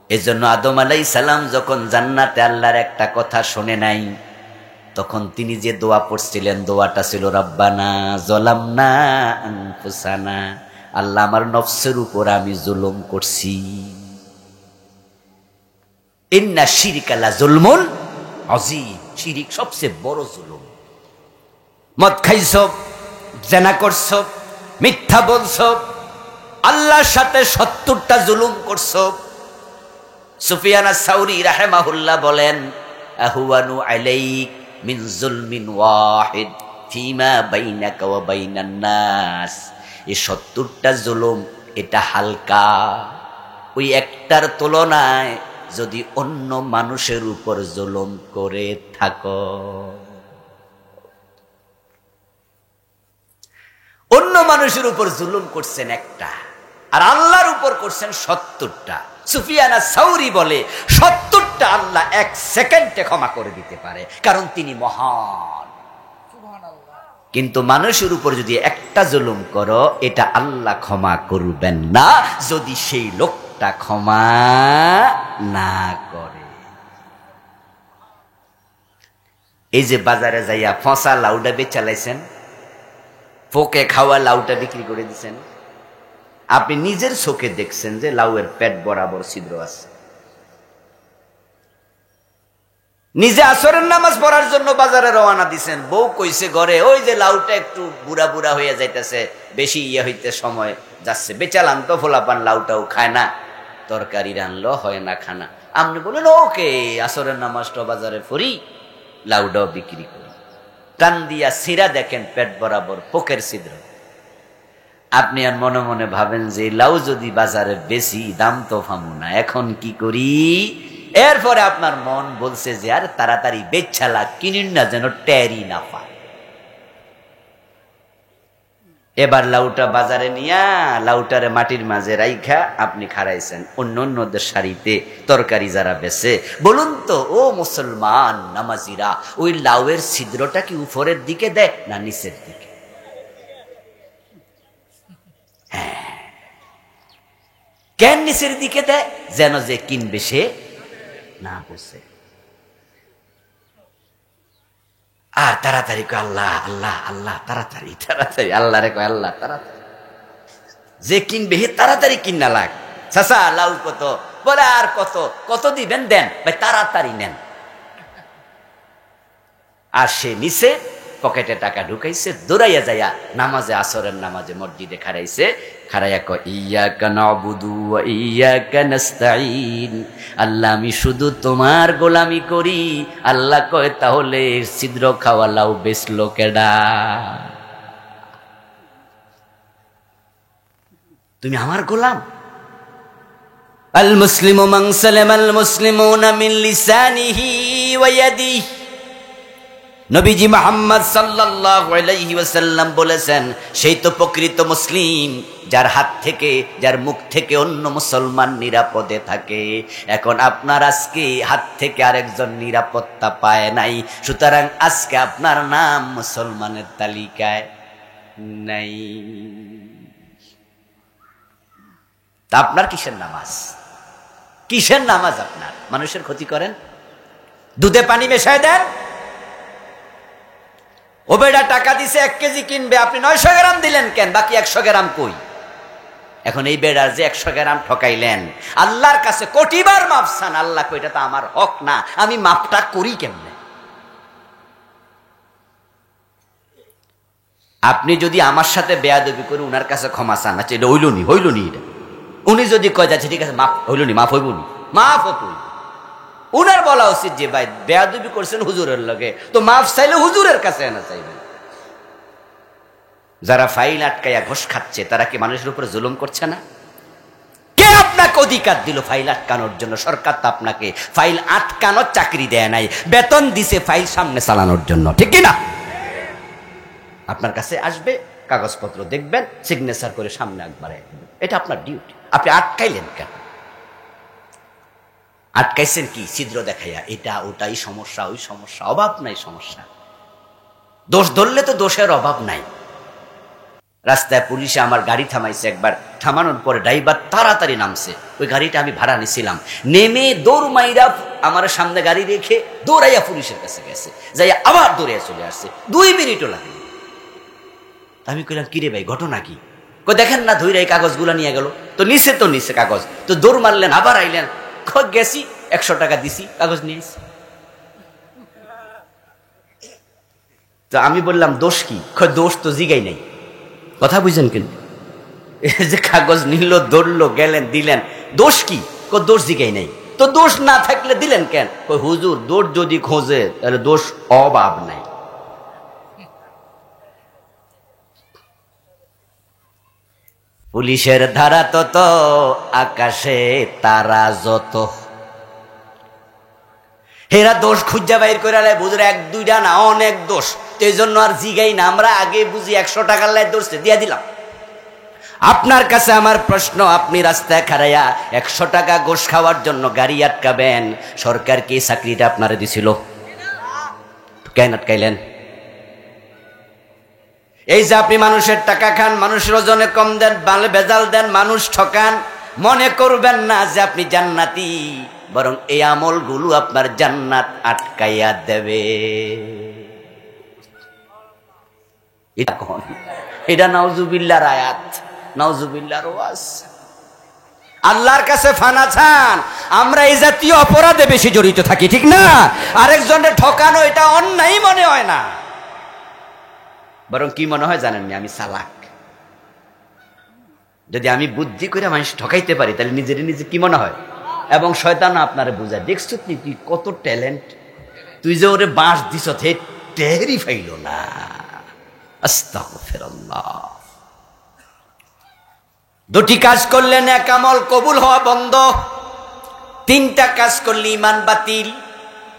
এজন্য আদম আলাইহিস সালাম যখন জান্নাতে আল্লাহর একটা কথা শুনে নাই, তখন তিনি যে দোয়া পড়ছিলেন, দোয়াটা ছিল রব্বানা যালামনা আনফুসানা, আল্লাহ আমার নফসের উপর আমি জুলুম করছি। ইন্না শিরকা লা যুলমুন আযীম, শিরিক সবচেয়ে বড় জুলুম। মদ খাইছো, জেনা করছো, মিথ্যা বলছো, আল্লাহর সাথে ৭০টা জুলুম করছো। সুফিয়ান আস-সাউরি রাহিমাহুল্লাহ বলেন, আহওয়ানু আলাইক মিন যুলমিন ওয়াহিদ ফীমা বাইনাকা ওয়া বাইনান নাস। এই ৭০টা জুলুম এটা হালকা, ওই একটার তুলনায় যদি অন্য মানুষের উপর জুলুম করে থাকো। অন্য মানুষের উপর জুলুম করছেন একটা, আর আল্লাহর উপর করছেন ৭০টা। সুফিয়ান আস-সাউরি বলে ৭০টা আল্লাহ ১ সেকেন্ডে ক্ষমা করে দিতে পারে, কারণ তিনি মহান। কিন্তু মানুষের উপর যদি একটা জুলুম করো, এটা আল্লাহ ক্ষমা করবেন না যদি সেই লোকটা ক্ষমা না করে। এই যে বাজারে যাইয়া ফসা লাউটা বেচালাইছেন, ফোকে খাওয়া লাউটা বিক্রি করে দিচ্ছেন, আপনি নিজের চোখে দেখছেন যে লাউয়ের পেট বরাবর ছিদ্র আছে। নিজে আসরের নামাজ পড়ার জন্য বাজারে রওনা দিছেন, বউ কইছে ঘরে, ওই যে লাউটা একটু বুড়া বুড়া হয়ে যাইতেছে, বেশি হইতে সময় যাচ্ছে, বেচালাম তো, ফোলাপান লাউটাও খায় না, তরকারি রানলো হয় না খানা। আপনি বলেন ওকে আসরের নামাজটা বাজারে পড়ি, লাউটাও বিক্রি করি। টান দিয়া সিরা দেখেন পেট বরাবর পোকের ছিদ্র। আপনি আর মনে মনে ভাবেন যে লাউ যদি বাজারে বেশি, দাম তো পামু না, এখন কি করি? এরপরে আপনার মন বলছে যে আর তাড়াতাড়ি বেচালা কিনিন না, যেন টেরি না পায়। এবার লাউটা বাজারে নিয়া লাউটারে মাটির মাঝে রাইখা আপনি খাড়াইছেন অন্যদের সারিতে তরকারি যারা বেছে। বলুন তো ও মুসলমান নামাজিরা, ওই লাউয়ের ছিদ্রটা কি উপরের দিকে দেয় না নিচের দিকে? হ্যাঁ, কেন নিচের দিকে দেয়? যেন যে কিনবে সে না বুঝে। আর তাড়াতাড়ি কয় আল্লাহ আল্লাহ আল্লাহ, তাড়াতাড়ি তাড়াতাড়ি আল্লাহ রে কয় আল্লাহ তাড়াতাড়ি, যে কিনবে হে তাড়াতাড়ি কিনা লাগ। চাচা লাউ কত? বলে আর কত, কত দিবেন দেন ভাই, তাড়াতাড়ি নেন। আর সে নিচে পকেটে টাকা ঢুকাইছে, দৌড়াইয়া যাইয়া নামাজে, আসরের নামাজে মসজিদে খাড়াইছে, খাড়াইয়া কয় ইয়্যাকা না'বুদু ওয়া ইয়্যাকা নাস্তাঈন, আল্লাহ আমি শুধু তোমার গোলামি করি। আল্লাহ কয় তাহলে ছিদ্র খাওয়া লাউ বেচলো কেডা? তুমি আমার গোলাম? আল মুসলিমু মান সালামাল মুসলিমুনা মিন লিসানিহি ওয়া ইয়াদিহি। নবীজি মুহাম্মদ সাল্লাল্লাহু আলাইহি ওয়াসাল্লাম বলেছেন, সেই তো প্রকৃত মুসলিম যার হাত থেকে, যার মুখ থেকে অন্য মুসলমান নিরাপদে থাকে। এখন আপনার আজকে হাত থেকে আরেকজন নিরাপত্তা পায় নাই, সুতরাং আজকে আপনার নাম মুসলমানের তালিকায় নাই। তা আপনার কিসের নামাজ? কিসের নামাজ আপনার? মানুষের ক্ষতি করেন, দুধে পানি মেশায় দেন। ও বেটা টাকা দিছে 1 কেজি কিনবে, আপনি 900 গ্রাম দিলেন কেন? বাকি 100 গ্রাম কই? এখন এই বেড়ার যে 100 গ্রাম ঠকাইলেন, আল্লাহর কাছে কোটিবার মাফ চান। আল্লাহ কই, এটা তো আমার হক না, আমি মাফটা করি কেমনে? আপনি যদি আমার সাথে বেয়াদবি করে উনার কাছে ক্ষমা চান, আচ্ছা এটা হইল নি এটা, উনি যদি কয় যাচ্ছে ঠিক আছে মাফ হইল নি, মাফ হইব নি, মাফ হতো, উনার বলা উচিত যে ভাই বেয়াদবি করছেন হুজুরের লগে, তো মাফ চাইলে হুজুরের কাছে না চাইবেন। যারা ফাইল আটকাইয়া ঘোষ খাচ্ছে তারা কি মানুষের উপরে জুলুম করছে না? কে আপনাকে অধিকার দিল ফাইল আটকানোর জন্য? সরকার তো আপনাকে ফাইল আটকানোর চাকরি দেয় নাই, বেতন দিছে ফাইল সামনে চালানোর জন্য, ঠিক কি না? আপনার কাছে আসবে, কাগজপত্র দেখবেন, সিগনেচার করে সামনে একবারে, এটা আপনার ডিউটি। আপনি আটকাইলেন কেন? আটকাইছেন কি? ছিদ্র দেখাইয়া, এটা ওটাই সমস্যা, ওই সমস্যা, অভাব নাই সমস্যা। দোষ ধরলে তো দোষের অভাব নাই। রাস্তায় পুলিশে আমার গাড়ি থামাইছে একবার, থামানোর পরে ড্রাইভার তাড়াতাড়ি নামছে। ওই গাড়িটা আমি ভাড়া নিছিলাম, নেমে দৌড় মাইরা আমার সামনে গাড়ি রেখে দৌড়াইয়া পুলিশের কাছে গেছে, যাইয়া আবার দৌড়াইয়া চলে আসছে, 2 মিনিটও লাগে। আমি কইলাম কিরে ভাই ঘটনা কি? দেখেন না ধৈর্য এই কাগজগুলো নিয়ে গেল, তো নিচে কাগজ, তো দৌড় মারলেন, আবার আইলেন, গেছি 100 টাকা দিছি, কাগজ নিয়ে আসছি। তো আমি বললাম দোষ কি? দোষ তো জিগাই নাই। কথা বুঝছেন কেন? যে কাগজ নিল, দৌড়লো, গেলেন, দিলেন, দোষ কি? দোষ জিগাই নাই। তো দোষ না থাকলে দিলেন কেন? হুজুর দোষ যদি খোঁজে তাহলে দোষ অভাব নাই। পুলিশের ধারা তত, আকাশে তারা যত, হেরা দোষ খুঁজা বাইর করে বুঝলে 1-2টা না, অনেক দোষ। তো এই জন্য আর জিগাই না, আমরা আগে বুঝি 100 টাকার লাই দোষে দিয়া দিলাম। আপনার কাছে আমার প্রশ্ন, আপনি রাস্তায় খাড়াইয়া 100 টাকা ঘোষ খাওয়ার জন্য গাড়ি আটকাবেন, সরকার কি চাকরিটা আপনারে দিছিল? কেন আটকাইলেন? এই যে আপনি মানুষের টাকা খান, মানুষের ওজনে কম দেন, ভেজাল দেন, মানুষ ঠকান, মনে করবেন না যে আপনি জান্নাতি, বরং এই আমলগুলো আপনার জান্নাত আটকাইয়া দেবে। এটা নাউজুবিল্লাহর আয়াত, নাউজুবিল্লাহর ওয়াজ। আল্লাহর কাছে ফানা চান। আমরা এই জাতীয় অপরাধে বেশি জড়িত থাকি, ঠিক না? আরেকজনের ঠকানো এটা অন্যায় মনে হয় না, বরং কি মনে হয় জানেন? আমি চালাক। যদি আমি বুদ্ধি করে মানুষ ঠকাইতে পারি তাহলে নিজে কি মনে হয়? এবং শয়তান আপনারে বুঝায়, দেখছো তুই কত ট্যালেন্ট, তুই যে ওরে বাঁশ দিছ টেরই ফাইল না। আস্তাগফিরুল্লাহ। 2টি কাজ করলে নেক আমল কবুল হওয়া বন্ধ, 3টা কাজ করলে ঈমান বাতিল,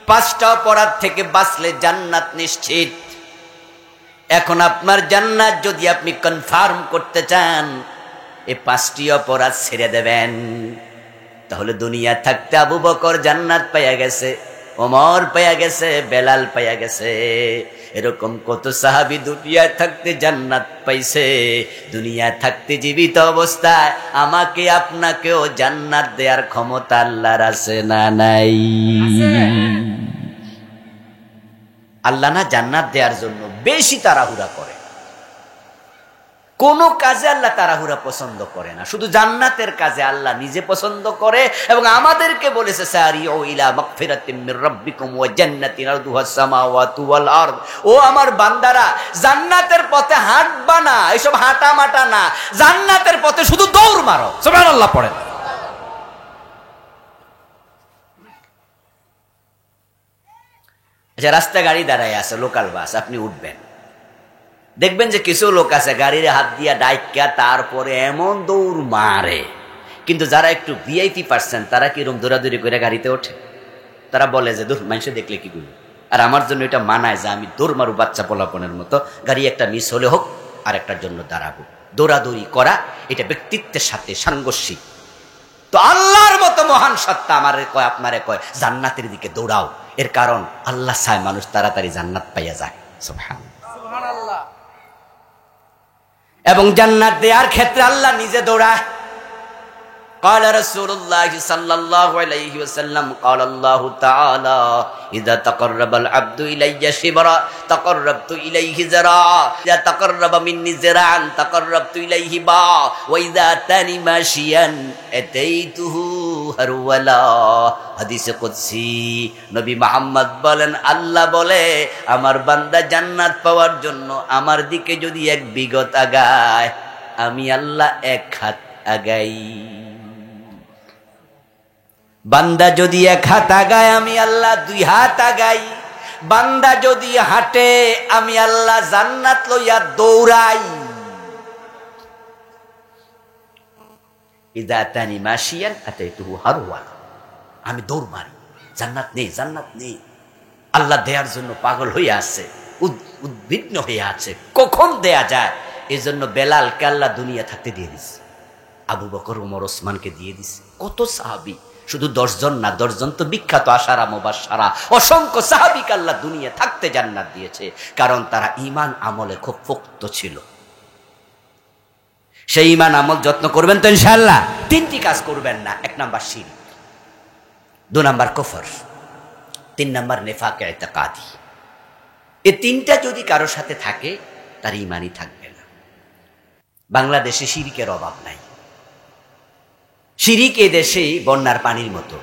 5টা অপরাধ থেকে বাঁচলে জান্নাত নিশ্চিত। এখন আপনার জান্নাত যদি আপনি কনফার্ম করতে চান, এই 5টি অপরাধ ছেড়ে দেবেন। তাহলে দুনিয়া থাকতে আবু বকর জান্নাত পাইয়া গেছে, ওমর পাইয়া গেছে, বেলাল পাইয়া গেছে, এরকম কত সাহাবী দুনিয়ায় থাকতে জান্নাত পাইছে। দুনিয়ায় থাকতে জীবিত অবস্থায় আমাকে আপনাকেও জান্নাত দেওয়ার ক্ষমতা আল্লাহর আছে না নাই? আল্লাহ না জান্নাত দেওয়ার জন্য বেশি তাড়াহুড়া করে। কোন কাজে আল্লাহ তাড়াহুড়া পছন্দ করে না, শুধু জান্নাতের কাজে আল্লাহ নিজে পছন্দ করে। এবং আমাদেরকে বলেছে সারিউ ইলা মাগফিরাতিম মির রাব্বিকুম ওয়া জান্নাতিন আরদুহাস সামাওয়াতু ওয়াল আরদ। ও আমার বান্দারা, জান্নাতের পথে হাঁটবা না, এইসব হাঁটা মাটা না, জান্নাতের পথে শুধু দৌড় মারো। সুবহানাল্লাহ পড়েন। আচ্ছা, রাস্তায় গাড়ি দাঁড়ায় আছে, লোকাল বাস, আপনি উঠবেন, দেখবেন যে কিছু লোক আছে গাড়ির হাত দিয়া ডাইকা তারপরে এমন দৌড় মারে, কিন্তু যারা একটু ভিআইপি পার্সন তারা কি এরকম দৌড়াদৌড়ি করে গাড়িতে ওঠে? তারা বলে যে দূর মানুষে দেখলে কি করবে। আর আমার জন্য এটা মানায় যে আমি দৌড় মারু বাচ্চা পোলাপনের মতো, গাড়ি একটা মিস হলে হোক আর একটার জন্য দাঁড়াবো। দৌড়াদৌড়ি করা এটা ব্যক্তিত্বের সাথে সাংঘর্ষিক। তো আল্লাহর মতো মহান সত্তা আমারে কয়, আপনারে কয় জান্নাতের দিকে দৌড়াও। এর কারণ আল্লাহ চায় মানুষ তাড়াতাড়ি জান্নাত পাইয়া যায়। সুবহানাল্লাহ। এবং জান্নাত দেওয়ার ক্ষেত্রে আল্লাহ নিজে দৌড়ায়। قال رسول الله صلى الله عليه وسلم قال الله تعالى إذا تقرب العبد إلي شبرا تقربت إليه ذراعا إذا تقرب مني ذراعا تقربت إليه باعا وإذا أتاني ماشيا أتيته هرولا। হাদিসে কুদসি নবী মুহাম্মদ বলেন, আল্লাহ বলে আমার বান্দা জান্নাত পাওয়ার জন্য আমার দিকে যদি এক বিগত আগায়, আমি আল্লাহ এক হাত আগাই। বান্দা যদি এক হাত আগায়, আমি আল্লাহ দুই হাত আগাই। বান্দা যদি হাঁটে, আমি আল্লাহ জান্নাত লইয়া দৌড়াই। ইদা আতানি মাশিয়ান আতাইতুহু হারওয়ালা। আমি দৌড় মারি, জান্নাত নেই, জান্নাত নেই। আল্লাহ দেয়ার জন্য পাগল হয়ে আছে, উদ্বিগ্ন হয়ে আছে, কখন দেয়া যায়। এই জন্য বেলালকে আল্লাহ দুনিয়া থাকতে দিয়ে দিছে, আবু বকর, ওমর, ওসমানকে দিয়ে দিছে। কত সাহাবী, শুধু 10 জন না, 10 জন তো বিখ্যাত আশারা মুবাশশারা, অসংখ্য সাহাবীকে আল্লাহ দুনিয়া থাকতে জান্নাত দিয়েছে, কারণ তারা ঈমান আমলে খুব পোক্ত ছিল। সেই ঈমান আমল যত্ন করবেন তো ইনশাআল্লাহ। 3টি কাজ করবেন না। 1 নাম্বার শিরক, 2 নাম্বার কুফর, 3 নাম্বার নিফাক ইতিকাদি। এই 3টা যদি কারোর সাথে থাকে তার ঈমানই থাকবে না। বাংলাদেশে শিরকের অভাব নাই। শিরিক এ দেশে বন্যার পানির মতো।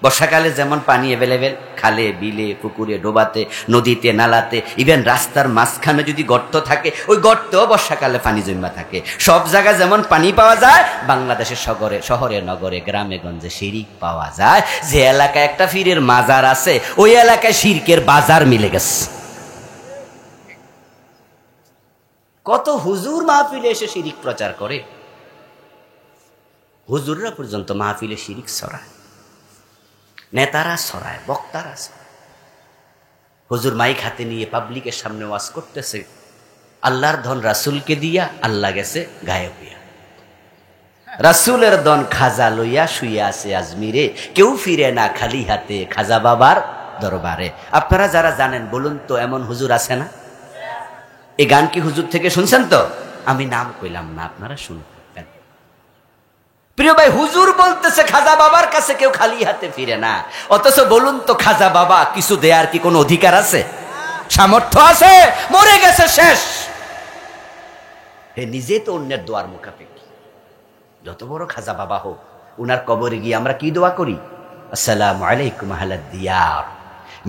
বর্ষাকালে যেমন পানি অ্যাভেলেবেল, খালে, বিলে, পুকুরে, ডোবাতে, নদীতে, নালাতে, ইভেন রাস্তার মাঝখানে যদি গর্ত থাকে, ওই গর্তেও বর্ষাকালে পানি জমা থাকে। সব জায়গায় যেমন পানি পাওয়া যায়, বাংলাদেশের শহরে, নগরে, গ্রামে গঞ্জে শিরিক পাওয়া যায়। যে এলাকায় একটা পীরের মাজার আছে, ওই এলাকায় শিরকের বাজার মিলে গেছে। কত হুজুর মাহফিলে এসে শিরিক প্রচার করে, হুজুররা পর্যন্ত মাহফিলে শিরিক ছড়ায়, নেতারা ছড়ায়, বক্তারা ছড়ায়। হুজুর মাইক হাতে নিয়ে পাবলিকের সামনে ওয়াজ করতেছে, আল্লাহর ধন রাসূলকে দিয়া আল্লাহ গেছে গায়েব হইয়া। রাসূলের ধন খাজা লইয়া শুইয়া আছে আজমিরে, কেউ ফিরে না খালি হাতে খাজা বাবার দরবারে। আপনারা যারা জানেন বলুন তো, এমন হুজুর আছে না? এই গান কি হুজুর থেকে শুনছেন? তো আমি নাম কইলাম না, আপনারা শুনবেন। প্রিয় ভাই, হুজুর বলতেছে খাজা বাবার কাছে কেউ খালি হাতে ফিরে না, অথচ বলুন তো খাজা বাবা কিছু দেয়ার কি কোনো অধিকার আছে? সামর্থ্য আছে? মরে গেছে, শেষ। হে নিজে তো অন্যের দোয়ার মুখাপেক্ষী। যত বড় খাজা বাবা হোক, উনার কবরে গিয়ে আমরা কি দোয়া করি? আসসালামু আলাইকুম আহলাদ দিয়ার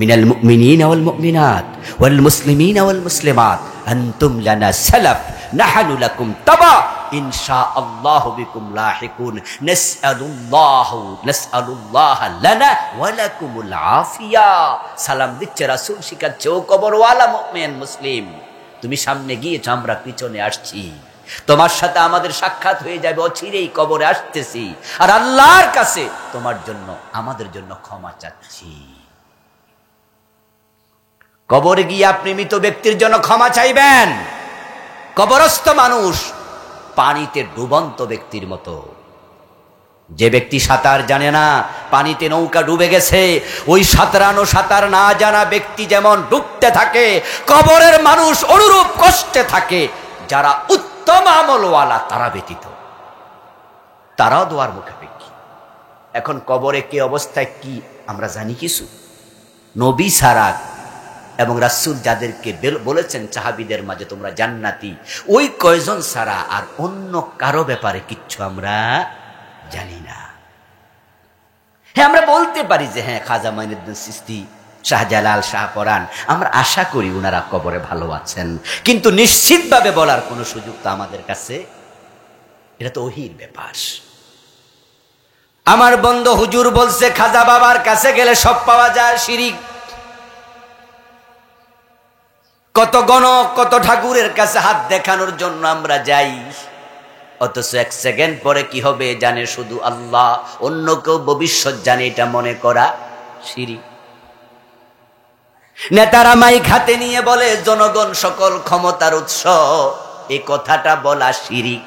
মিনাল মুমিনিনা ওয়াল মুমিনাত ওয়াল মুসলিমিনা ওয়াল মুসলিমাত আনতুম লানা সালাফ নাহনু লাকুম তাবা ইনশাআল্লাহু বিকুম লাহিকুন নাসআলুল্লাহ লানা ওয়া লাকুমুল আফিয়া। সালাম দিচ্ছে রাসূল, শিখাচ্ছে ও কবরওয়ালা মুমিন মুসলিম, তুমি সামনে গিয়েছো, আমরা পিছনে আসছি, তোমার সাথে আমাদের সাক্ষাৎ হয়ে যাবে, অচিরেই কবরে আসতেছি, আর আল্লাহর কাছে তোমার জন্য, আমাদের জন্য ক্ষমা চাচ্ছি। কবরে গিয়ে আপনি মৃত ব্যক্তির জন্য ক্ষমা চাইবেন। কবরস্থ মানুষ পানিতে ডুবন্ত ব্যক্তির মতো। যে ব্যক্তি সাঁতার জানে না, পানিতে নৌকা ডুবে গেছে, ওই সাঁতার না জানা ব্যক্তি যেমন ডুবতে থাকে, কবরের মানুষ অনুরূপ কষ্টে থাকে। যারা উত্তম আমলওয়ালা তারা ব্যতীত, তারাও দোয়ার মুখাপেক্ষী। এখন কবরে কি অবস্থায় কি আমরা জানি কিছু? নবী ছাড়া এবং রাসূল যাদেরকে বলেছেন সাহাবীদের মাঝে তোমরা জান্নাতি, ওই কয়জন ছাড়া আর অন্য কারো ব্যাপারে কিচ্ছু আমরা জানি না। হ্যাঁ, আমরা বলতে পারি যে হ্যাঁ, খাজা মাইনুদ্দিন চিশতি, শাহজালাল, শাহপরাণ, আমরা আশা করি ওনারা কবরে ভালো আছেন, কিন্তু নিশ্চিতভাবে বলার কোনো সুযোগ তো আমাদের কাছে, এটা তো ওহির ব্যাপার। আমার বন্ধু হুজুর বলছে খাজা বাবার কাছে গেলে সব পাওয়া যায়, শিরিক। কত গণক, কত ঠাকুরের কাছে হাত দেখানোর জন্য আমরা যাই, অথচ 1 সেকেন্ড পরে কি হবে জানে শুধু আল্লাহ, অন্য কেউ ভবিষ্যৎ জানে, এটা মনে করা শিরক। নেতারা মাইক হাতে নিয়ে বলে জনগণ সকল ক্ষমতার উৎস, এই কথাটা বলা শিরক।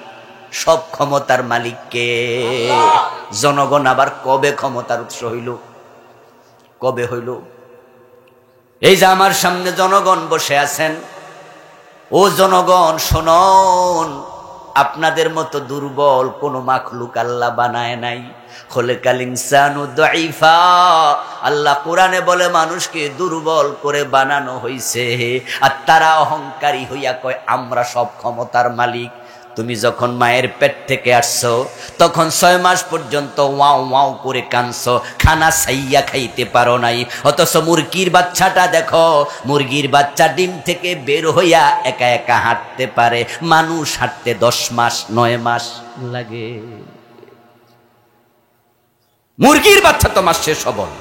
সব ক্ষমতার মালিক কে? জনগণ আবার কবে ক্ষমতার উৎস হইল? কবে হইল? এই যে আমার সামনে জনগণ বসে আছেন, ও জনগণ শুনুন, আপনাদের মতো দুর্বল কোন মাখলুক আল্লাহ বানায় নাই। খোলেকাল ইনসানু দাইফা, আল্লাহ কোরআনে বলে মানুষকে দুর্বল করে বানানো হইছে। আর তারা অহংকারী হইয়া কয় আমরা সব ক্ষমতার মালিক। তুমি যখন মায়ের পেট থেকে আসছো তখন 6 মাস পর্যন্ত ওয়াও ওয়াও করে কানছো, খানা সাইয়া খাইতে পারো নাই। অথচ মুরগির বাচ্চাটা দেখো, মুরগির বাচ্চা ডিম থেকে বের হইয়া একা একা হাঁটতে পারে, মানুষ হাঁটতে 10 মাস 9 মাস লাগে। মুরগির বাচ্চা তো মাসে সবল।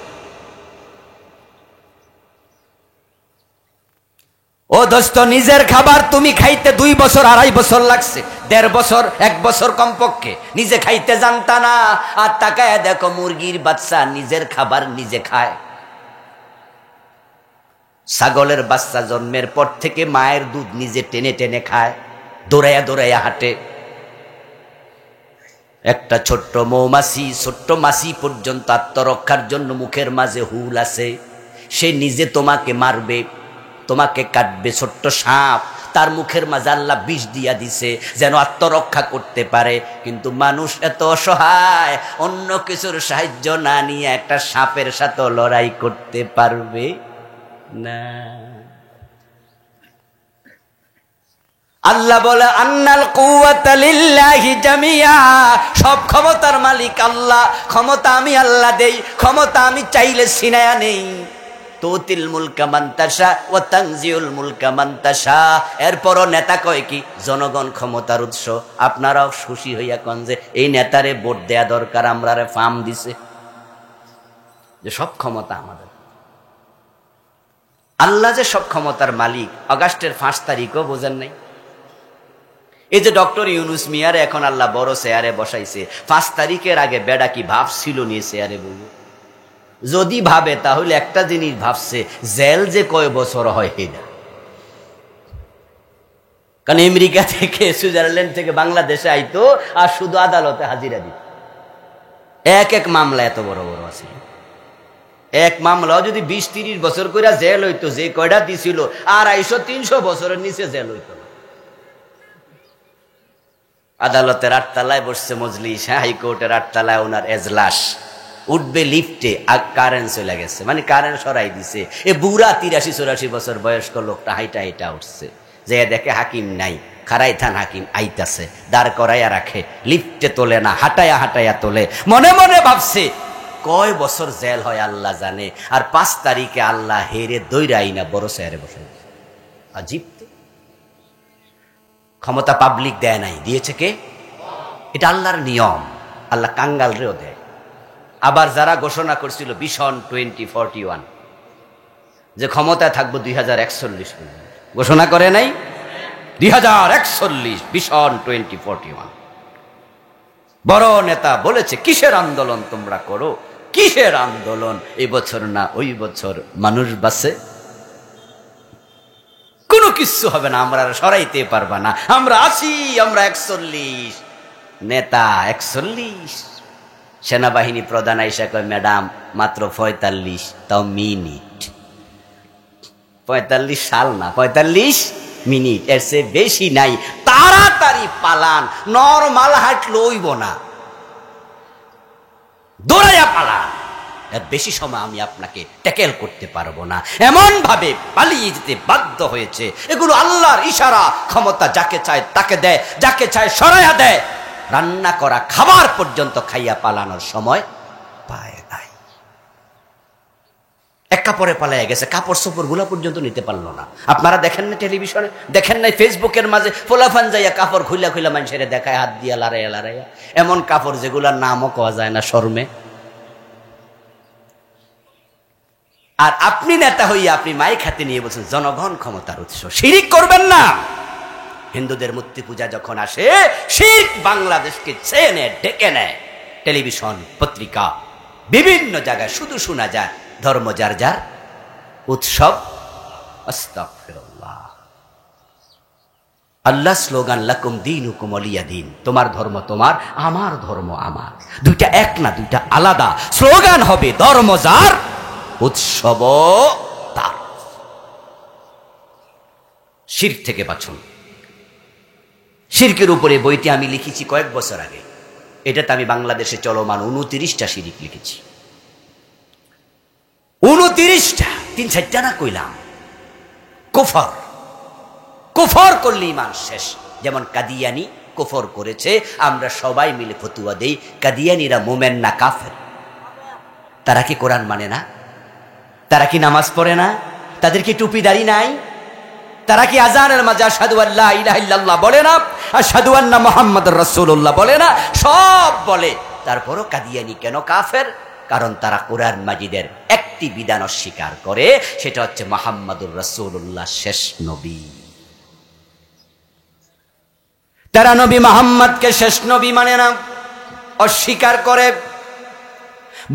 ও দোস্ত, নিজের খাবার তুমি খাইতে 2 বছর 2.5 বছর লাগছে, 1.5 বছর 1 বছর কমপক্ষে নিজে খাইতে জানতা না। আর তাকায় দেখো মুরগির বাচ্চা নিজের খাবার নিজে খায়। ছাগলের বাচ্চা জন্মের পর থেকে মায়ের দুধ নিজে টেনে টেনে খায়, দৌড়াইয়া দৌড়াইয়া হাঁটে। একটা ছোট্ট মৌমাছি, ছোট্ট মাছি পর্যন্ত আত্মরক্ষার জন্য মুখের মাঝে হুল আছে, সে নিজে তোমাকে মারবে, তোমাকে কাটবে। ছোট্ট সাপ, তার মুখের মাঝে আল্লাহ বিষ দিয়া দিছে যেন আত্মরক্ষা করতে পারে। কিন্তু মানুষ এত অসহায়, অন্য কিছুর সাহায্য না নিয়ে একটা সাপের সাথে লড়াই করতে পারবে না। আল্লাহ বলে আন্নাল কুওয়াতা লিল্লাহি জামিয়া, সব ক্ষমতার মালিক আল্লাহ। ক্ষমতা আমি আল্লাহ দেই, ক্ষমতা আমি চাইলে ছিনায়া নেই। তুতিল মুলকা মান তাশা ওয়া তানজিউল মুলকা মান তাশা। এরপরও নেতা কয় কি জনগণ ক্ষমতার উৎস। আপনারাও খুশি হইয়া কন যে এই নেতারে ভোট দেয়া দরকার, আমরারে ফার্ম দিছে, যে সব ক্ষমতা আমাদের। আল্লাহ যে সব ক্ষমতার মালিক আগস্টের 5 তারিখও বোঝেন নাই। এই যে ডক্টর ইউনুস মিয়ারে এখন আল্লাহ বড় চেয়ারে বসাইছে, 5 তারিখের আগে বেডা কি ভাবছিল নিয়ে চেয়ারে বলবো? যদি ভাবে তাহলে একটা জিনিস ভাবছে, জেল যে কয় বছর হয় এটা। কারণ আমেরিকা থেকে সুইজারল্যান্ড থেকে বাংলাদেশে আইতো আর শুধু আদালতে হাজিরা দিত। এক এক মামলা এত বড় বড় আছে, এক মামলাও যদি 20-30 বছর করে জেল হইতো, যে কয়টা দিছিল 250-300 বছরের নিচে জেল হইতো না। আদালতের 8 তলায় বসছে মজলিস, হাইকোর্টের 8 তলায় ওনার এজলাস। উঠবে লিফটে, আর কারেন্ট চলে গেছে, মানে কারেন্ট সরাই দিছে। এ বুড়া 83-84 বছর বয়স্ক লোকটা হাইটা হাইটা উঠছে, যে দেখে হাকিম নাই, খারাই থান হাকিম আইতাছে, দাঁড় করাইয়া রাখে, লিফটে তোলে না, হাঁটাইয়া হাঁটাইয়া তোলে। মনে মনে ভাবছে কয় বছর জেল হয় আল্লাহ জানে। আর 5 তারিখে আল্লাহ হেরে দৈরাই না বড় চেয়ারে বসে। আজীব তো, ক্ষমতা পাবলিক দেয় নাই, দিয়েছে কে? এটা আল্লাহর নিয়ম। আল্লাহ কাঙ্গাল রেও দেয়। আবার যারা ঘোষণা করছিল ভিশন 2041 যে ক্ষমতায় থাকবো 2041 পর্যন্ত, ঘোষণা করে নাই 2041 ভিশন 2041। বড় নেতা বলেছে কিসের আন্দোলন তোমরা করো, কিসের আন্দোলন? এই বছর না ওই বছর মানুষ বাঁচে, কোনো কিচ্ছু হবে না, আমরা সরাইতে পারবা না, আমরা আছি, আমরা 41। নেতা 41, সেনাবাহিনী প্রধান আইসা কয় ম্যাডাম মাত্র 45, তাও মিনিট। 45 সাল না, 45 মিনিট, এর চেয়ে বেশি নাই। তাড়াতাড়ি পালান, নরমাল হাঁটলে হইব না, দৌড়াইয়া পালান, এর বেশি সময় আমি আপনাকে ট্যাকেল করতে পারবো না। এমন ভাবে পালিয়ে যেতে বাধ্য হয়েছে। এগুলো আল্লাহর ইশারা। ক্ষমতা যাকে চায় তাকে দেয়, যাকে চায় সরাইয়া দেয়। রান্না করা খাবার পর্যন্ত খাইয়া পালানোর সময় পায় নাই। এক কাপড়ে পালাইয়া গেছে, কাপড় চোপড় গুলা পর্যন্ত নিতে পারলো না। আপনারা দেখেন না টেলিভিশনে, দেখেন নাই ফেসবুকের মাঝে ফোলাফান যাইয়া কাপড় খুইলা খুইলা মানুষের দেখায়, হাত দিয়া লড়াইয়া লড়াইয়া, এমন কাপড় যেগুলার নামও কওয়া যায় না শর্মে। আর আপনি নেতা হইয়া আপনি মাইক হাতে নিয়ে বলছেন জনগণ ক্ষমতার উৎস। শিরিক করবেন না, হিন্দুদের মূর্তি পূজা যখন আসে, শিখ বাংলাদেশকে চেনে ডেকে নেয়। টেলিভিশন, পত্রিকা, বিভিন্ন জায়গায় শুধু শোনা যায় ধর্ম যার যার, উৎসব। আস্তাগফিরুল্লাহ। আল্লাহ স্লোগান লাকুম দীনুকুম ওয়ালিয়া দীন, তোমার ধর্ম তোমার, আমার ধর্ম আমার। দুইটা এক না, দুইটা আলাদা। স্লোগান হবে ধর্ম যার, উৎসব তার। শিরক থেকে বাঁচুন। শিরকের উপরে বইটি আমি লিখেছি কয়েক বছর আগে। এটাতে আমি বাংলাদেশে চলমান 29টা শিরক লিখেছি। 29টা, 3-4টা না কইলাম। কুফর, কুফর করলে ঈমান শেষ। যেমন কাদিয়ানি কুফর করেছে, আমরা সবাই মিলে ফতুয়া দেই কাদিয়ানিরা মোমেন না কাফের। তারা কি কোরআন মানে না? তারা কি নামাজ পড়ে না? তাদের কি টুপি দাড়ি নাই? তারা কি আযানের মাঝে আশহাদু আল্লা ইলাহা ইল্লাল্লাহ বলে না? আশহাদু আন্না মুহাম্মাদুর রাসূলুল্লাহ বলে না? সব বলে। তারপরও কাদিয়ানি কেন কাফের? কারণ তারা কোরআন মাজিদের একটি বিধান অস্বীকার করে, সেটা হচ্ছে মুহাম্মাদুর রাসূলুল্লাহ শেষ নবী। তারা নবী মুহাম্মদকে শেষ নবী মানে না, অস্বীকার করে।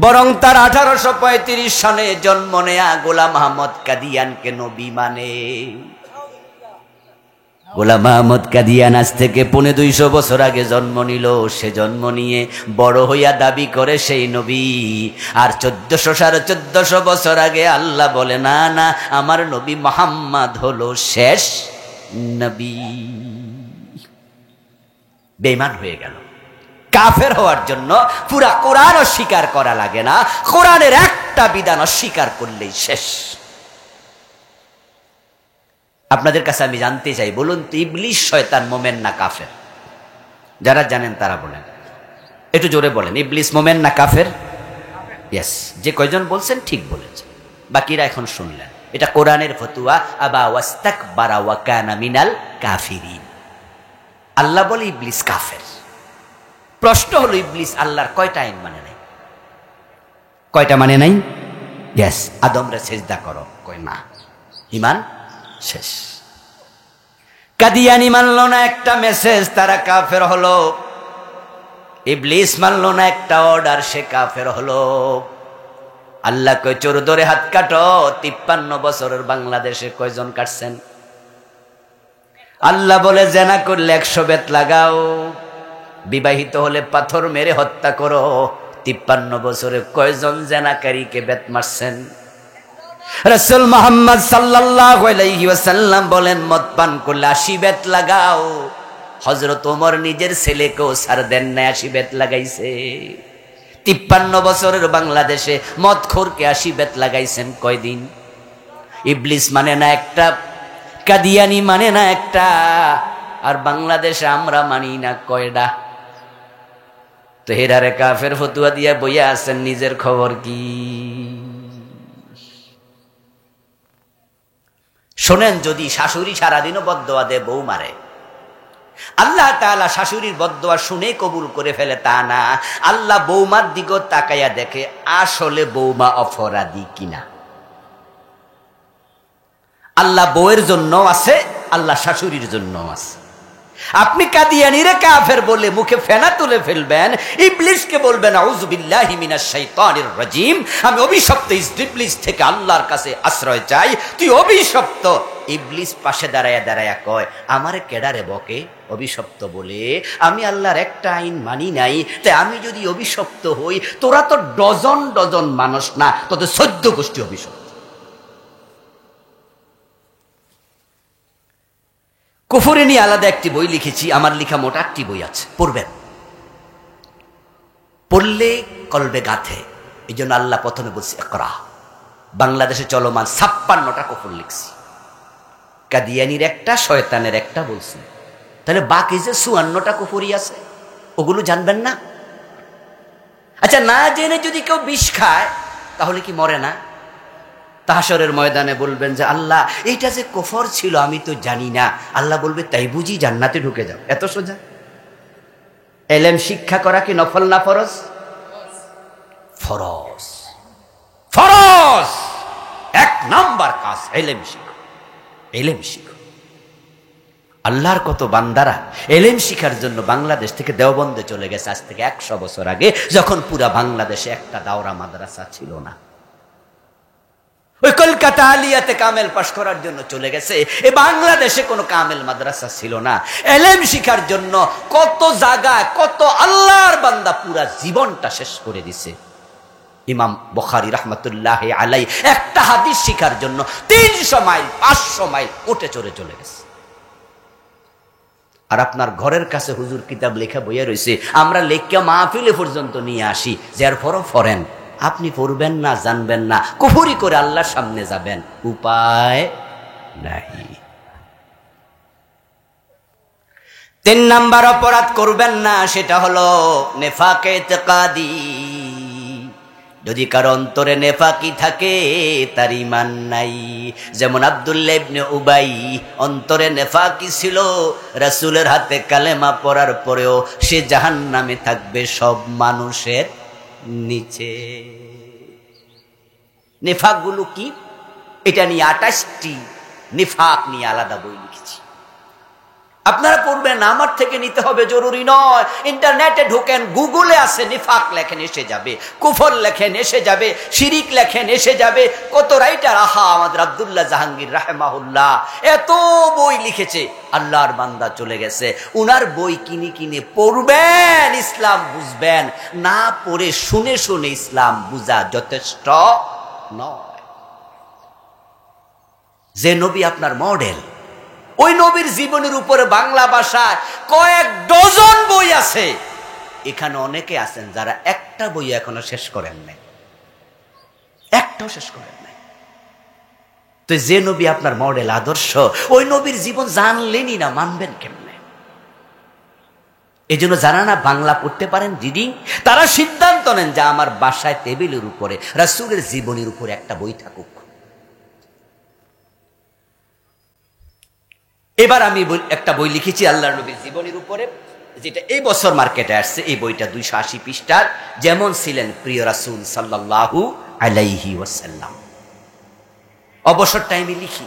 বরং তার 1835 সালে জন্ম নেয়া গোলাম আহমদ কাদিয়ানকে নবী মানে। গোলাম আহমদ কাদিয়ান আজ থেকে 250 বছর আগে জন্ম নিল। সে জন্ম নিয়ে বড় হইয়া দাবি করে সেই নবী। আর 1400-1450 বছর আগে আল্লাহ বলে না না, আমার নবী মুহাম্মদ হলো শেষ নবী। বেঈমান হয়ে গেল। কাফের হওয়ার জন্য পুরা কোরআন অস্বীকার করা লাগে না, কোরআনের একটা বিধান অস্বীকার করলেই শেষ। আপনাদের কাছে আমি জানতে চাই, বলুন তো ইবলিস শয়তান মোমেন না কাফের? যারা জানেন তারা বলেন, একটু জোরে বলেন, ইবলিস মোমেন না কাফের? ইয়েস, যে কয়জন বলছেন ঠিক বলেছেন, বাকিরা এখন শুনলেন। এটা কোরআনের ফতুয়া। আবা ওয়াস্তাকবারা ওয়া কানা মিনাল কাফিরিন। আল্লাহ বলে ইবলিস কাফের। প্রশ্ন হলো, ইবলিস আল্লাহর কয়টা আইন মানে নাই? কয়টা মানে নাই? ইয়েস, আদমরে সিজদা করো, কয় না, ঈমান শেষ। কাদিয়ানি মানলো না একটা মেসেজ, তারা কাফের হলো। ইবলিস মানলো না একটা অর্ডার, সে কাফের হলো। আল্লাহ কয় চোর ধরে হাত কাটো। 53 বছরের বাংলাদেশে কয়জন কাটছেন? আল্লাহ বলে জেনা করলে 100 বেত লাগাও, বিবাহিত হলে পাথর মেরে হত্যা করো। 53 বছরে কয়জন জেনাকারীকে বেত মারছেন? রাসূল মুহাম্মদ সাল্লাল্লাহু আলাইহি ওয়াসাল্লাম বলেন মদ পান করলে 80 বেত লাগাও। হযরত ওমর নিজের ছেলেকেও ছাড় দেন না, 80 বেত লাগাইছে। 53 বছরের বাংলাদেশে মদখোরকে 80 বেত লাগাইছেন কয়দিন? ইবলিস মানে না একটা, কাদিয়ানি মানে না একটা, আর বাংলাদেশে আমরা মানি না কয়টা? তো হেরারে কাফের ফতুয়া দিয়া বইয়া আছেন, নিজের খবর কি? শোনেন, যদি শাশুড়ি সারাদিনও বদদোয়া দেয়, বউ মারে, আল্লাহ তাআলা শাশুড়ির বদদোয়া শুনে কবুল করে ফেলে তা না। আল্লাহ বৌমার দিকে তাকাইয়া দেখে আসলে বৌমা অপরাধী কিনা। আল্লাহ বউয়ের জন্য আছে, আল্লাহ শাশুড়ির জন্য আছে। আপনি কাদিয়ানিরে কাফের বলে মুখে ফেনা তুলে ফেলবেন, ইবলিসকে বলবেন আউযু বিল্লাহি মিনাশ শাইতানির রাজিম, আমি অভিশপ্ত ইবলিস থেকে আল্লাহর কাছে আশ্রয় চাই, তুই অভিশপ্ত। ইবলিস পাশে দাঁড়ায়া দাঁড়ায়া কয়, আমারে কেডারে বকে? অভিশপ্ত বলে আমি আল্লাহর একটা আইন মানি নাই, তাই আমি যদি অভিশপ্ত হই, তোরা তো ডজন ডজন মানুষ না, তোদের 14 গোষ্ঠী অভিশপ্ত। কুফরে নিয়ে আলাদা একটি বই লিখেছি, আমার লেখা মোটা একটি বই আছে, পড়বেন। পড়লে কলবে গাঁথে। এই জন্য আল্লাহ প্রথমে বলছে ইকরা। বাংলাদেশে চলমান 56টা কুফর লিখছি, কাদিয়ানির একটা, শয়তানের একটা বলছি। তাহলে বাকি যে 54টা কুফরি আছে, ওগুলো জানবেন না? আচ্ছা, না জেনে যদি কেউ বিষ খায় তাহলে কি মরে না? হাশরের ময়দানে বলবেন যে আল্লাহ, এইটা যে কুফর ছিল আমি তো জানি না। আল্লাহ বলবে তাই বুঝি জান্নাতে ঢুকে যাও? এত সোজা। ইলম শিক্ষা করা কি নফল না ফরজ? ফরজ। ফরজ, 1 নাম্বার কাজ ইলম শিখো। ইলম শিখো। আল্লাহর কত বান্দারা এলেম শিখার জন্য বাংলাদেশ থেকে দেওবন্দে চলে গেছে আজ থেকে 100 বছর আগে, যখন পুরা বাংলাদেশে একটা দাওরা মাদ্রাসা ছিল না। ওই কলকাতা আলিয়াতে কামেল পাশ করার জন্য চলে গেছে, এই বাংলাদেশে কোনো কামেল মাদ্রাসা ছিল না। এলেম শিখার জন্য কত জায়গায় কত আল্লাহর বান্দা পুরা জীবনটা শেষ করে দিছে। ইমাম বুখারী রাহমাতুল্লাহি আলাইহি একটা হাদিস শিখার জন্য 300 মাইল 500 মাইল উঠে চলে গেছে। আর আপনার ঘরের কাছে হুজুর কিতাব লেখা বইয়া রয়েছে, আমরা লেখা মাহফিলে পর্যন্ত নিয়ে আসি, যার পরও ফরেন আপনি পড়বেন না, জানবেন না, কুফরি করে আল্লাহর সামনে যাবেন, উপায় নাই। 3 নাম্বার অপরাধ করবেন না, সেটা হলো নেফাকে ইতিকাদি। যদি কারো অন্তরে নেফাকি থাকে তার ঈমান নাই। যেমন আব্দুল্লাহ ইবনে উবাই, অন্তরে নেফাকি ছিল, রাসূলের হাতে কালেমা পড়ার পরেও সে জাহান্নামে থাকবে সব মানুষের নিচে। নেফাক গুলো কি, এটা নিয়ে 28টি নিফাক নিয়ে আলাদা বই লিখেছি। আপনারা পড়বেন, আমার থেকে নিতে হবে জরুরি নয়। ইন্টারনেটে ঢোকেন, গুগলে আছে, নিফাক লেখেন এসে যাবে, কুফর লেখেন এসে যাবে, শিরিক লেখেন এসে যাবে। কত রাইটার, আহা আমাদের আব্দুল্লাহ জাহাঙ্গীর রাহিমাহুল্লাহ এত বই লিখেছে। আল্লাহর বান্দা চলে গেছে, উনার বই কিনে কিনে পড়বেন, ইসলাম বুঝবেন। না পড়ে শুনে শুনে ইসলাম বুঝা যথেষ্ট নয়। যে নবী আপনার মডেল, ওই নবীর জীবনের উপরে বাংলা ভাষায় কয়েক ডজন বই আছে। এখানে অনেকে আছেন যারা একটা বই এখনো শেষ করেন নাই, একটাও শেষ করেন নাই। তো যে নবী আপনার মডেল, আদর্শ, ওই নবীর জীবন জানলেনই না, মানবেন কেমনে? এই জন্য যারা না বাংলা পড়তে পারেন রিডিং, তারা সিদ্ধান্ত নেন যে আমার বাসায় টেবিলের উপরে রাসূলের জীবনের উপরে একটা বই থাকুক। এবার আমি একটা বই লিখেছি আল্লাহর নবীর জীবনের উপরে, যেটা এই বছর মার্কেটে আসছে। এই বইটা 280 পৃষ্ঠার। যেমন ছিলেন প্রিয় রাসূল সাল্লাল্লাহু আলাইহি ওয়াসাল্লাম। অবসর টাইমে লিখি,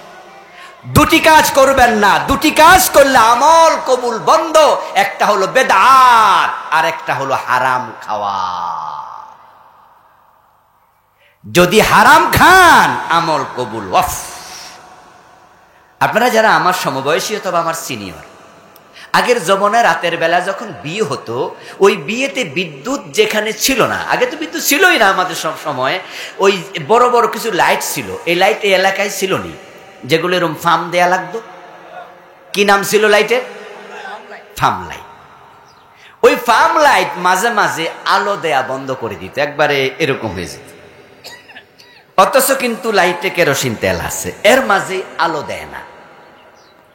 2টি কাজ করবেন না, 2টি কাজ করলে আমল কবুল বন্ধ। একটা হলো বেদাত, আর একটা হলো হারাম খাওয়া। যদি হারাম খান আমল কবুল ওয়াফ। আপনারা যারা আমার সমবয়সী অথবা আমার সিনিয়র, আগের জমানায় রাতের বেলা যখন বিয়ে হতো, ওই বিয়েতে বিদ্যুৎ যেখানে ছিল না, আগে তো বিদ্যুৎ ছিলই না আমাদের সব সময়, ওই বড় বড় কিছু লাইট ছিল। এই লাইট এই এলাকায় ছিল নি, যেগুলো এরকম ফার্ম দেয়া লাগতো। কি নাম ছিল লাইটের? Farm light. ওই ফার্ম লাইট মাঝে মাঝে আলো দেয়া বন্ধ করে দিত, একবারে এরকম হয়ে যেত। অথচ কিন্তু লাইটে কেরোসিন তেল আছে, এর মাঝে আলো দেয় না।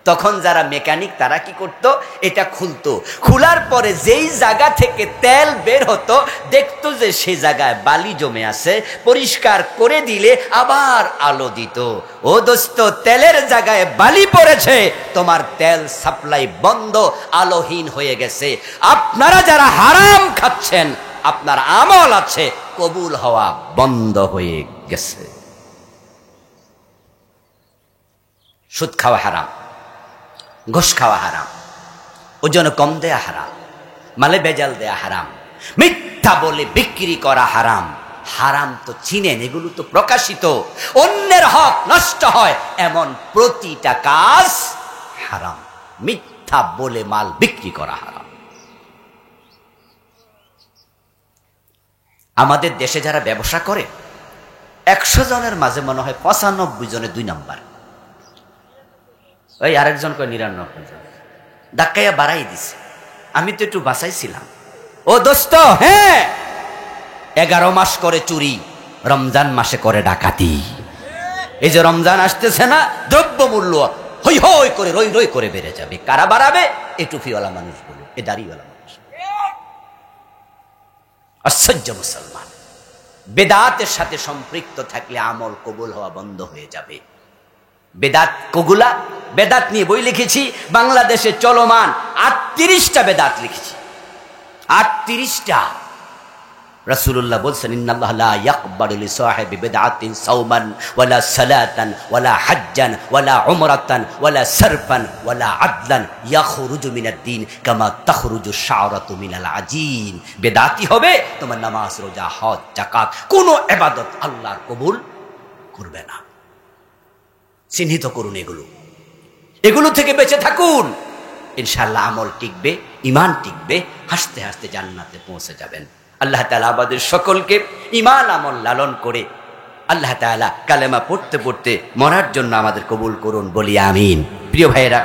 তখন যারা মেকানিক তারা কি করত, এটা খুলতো, খোলার পরে যেই জায়গা থেকে তেল বের হতো দেখতো যে সেই জায়গায় বালি জমে আছে, পরিষ্কার করে দিলে আবার আলো দিত। ও দোস্ত, তেলের জায়গায় বালি পড়েছে, তোমার তেল সাপ্লাই বন্ধ, আলোহীন হয়ে গেছে। আপনারা যারা হারাম খাচ্ছেন, আপনার আমল আছে, কবুল হওয়া বন্ধ হয়ে গেছে। সুদ খাওয়া হারাম, ঘুষ খাওয়া হারাম, ওজন কম দেয়া হারাম, মালে বেজাল দেয়া হারাম, মিথ্যা বলে বিক্রি করা হারাম। হারাম তো চিনেন, এগুলো তো প্রকাশিত। অন্যের হক নষ্ট হয় এমন প্রতিটা কাজ হারাম। মিথ্যা বলে মাল বিক্রি করা হারাম। আমাদের দেশে যারা ব্যবসা করে 100 জনের মাঝে মনে হয় 95 জনে 2 নাম্বার, ওই আরেকজন কয় 99 জন। ধাক্কাইয়া বাড়াই দিছে। আমি তো একটু বাঁচাইছিলাম। ও দোস্ত, হ্যাঁ, 11 মাস করে চুরি, রমজান মাসে করে ডাকাতি। এই যে রমজান আসতেছে না, দ্রব্য মূল্য হই হই করে রই রই করে বেড়ে যাবে। কারা বাড়াবে? এ টুপিওয়ালা মানুষগুলো, এ দাড়িওয়ালা মানুষ। অসহ্য মুসলমান। বেদাতের সাথে সম্পৃক্ত থাকলে আমল কবুল হওয়া বন্ধ হয়ে যাবে। বেদাত কগুলা, বেদাত নিয়ে বই লিখেছি। বাংলাদেশে চলমান 38টা বেদাত লিখেছি, 38টা। রাসূলুল্লাহ বলছেন, ইন্নাল্লাহ লা ইয়াকবালু লিসাহিবি বিদআতিন সাওমান ওয়ালা সালাতান ওয়ালা হাজ্জান ওয়ালা উমরাতান ওয়ালা সারফান ওয়ালা আদলান ইয়াখরুজু মিনাদ দ্বীন কামা তাখরুজু শা'রাতু মিনাল আজিন। বেদাতি হবে তোমার নামাজ, রোজা, হজ, যাকাত, কোনো ইবাদত আল্লাহর কবুল করবে না। চিহ্নিত করুন এগুলো থেকে বেঁচে থাকুন, ইনশাআল্লাহ আমল টিকবে, ঈমান টিকবে, হাসতে হাসতে জান্নাতে পৌঁছে যাবেন। আল্লাহ তাআলা আমাদের সকলকে ঈমান আমল লালন করে আল্লাহ তাআলা কালেমা পড়তে পড়তে মরার জন্য আমাদের কবুল করুন, বলি আমিন। প্রিয় ভাইয়েরা,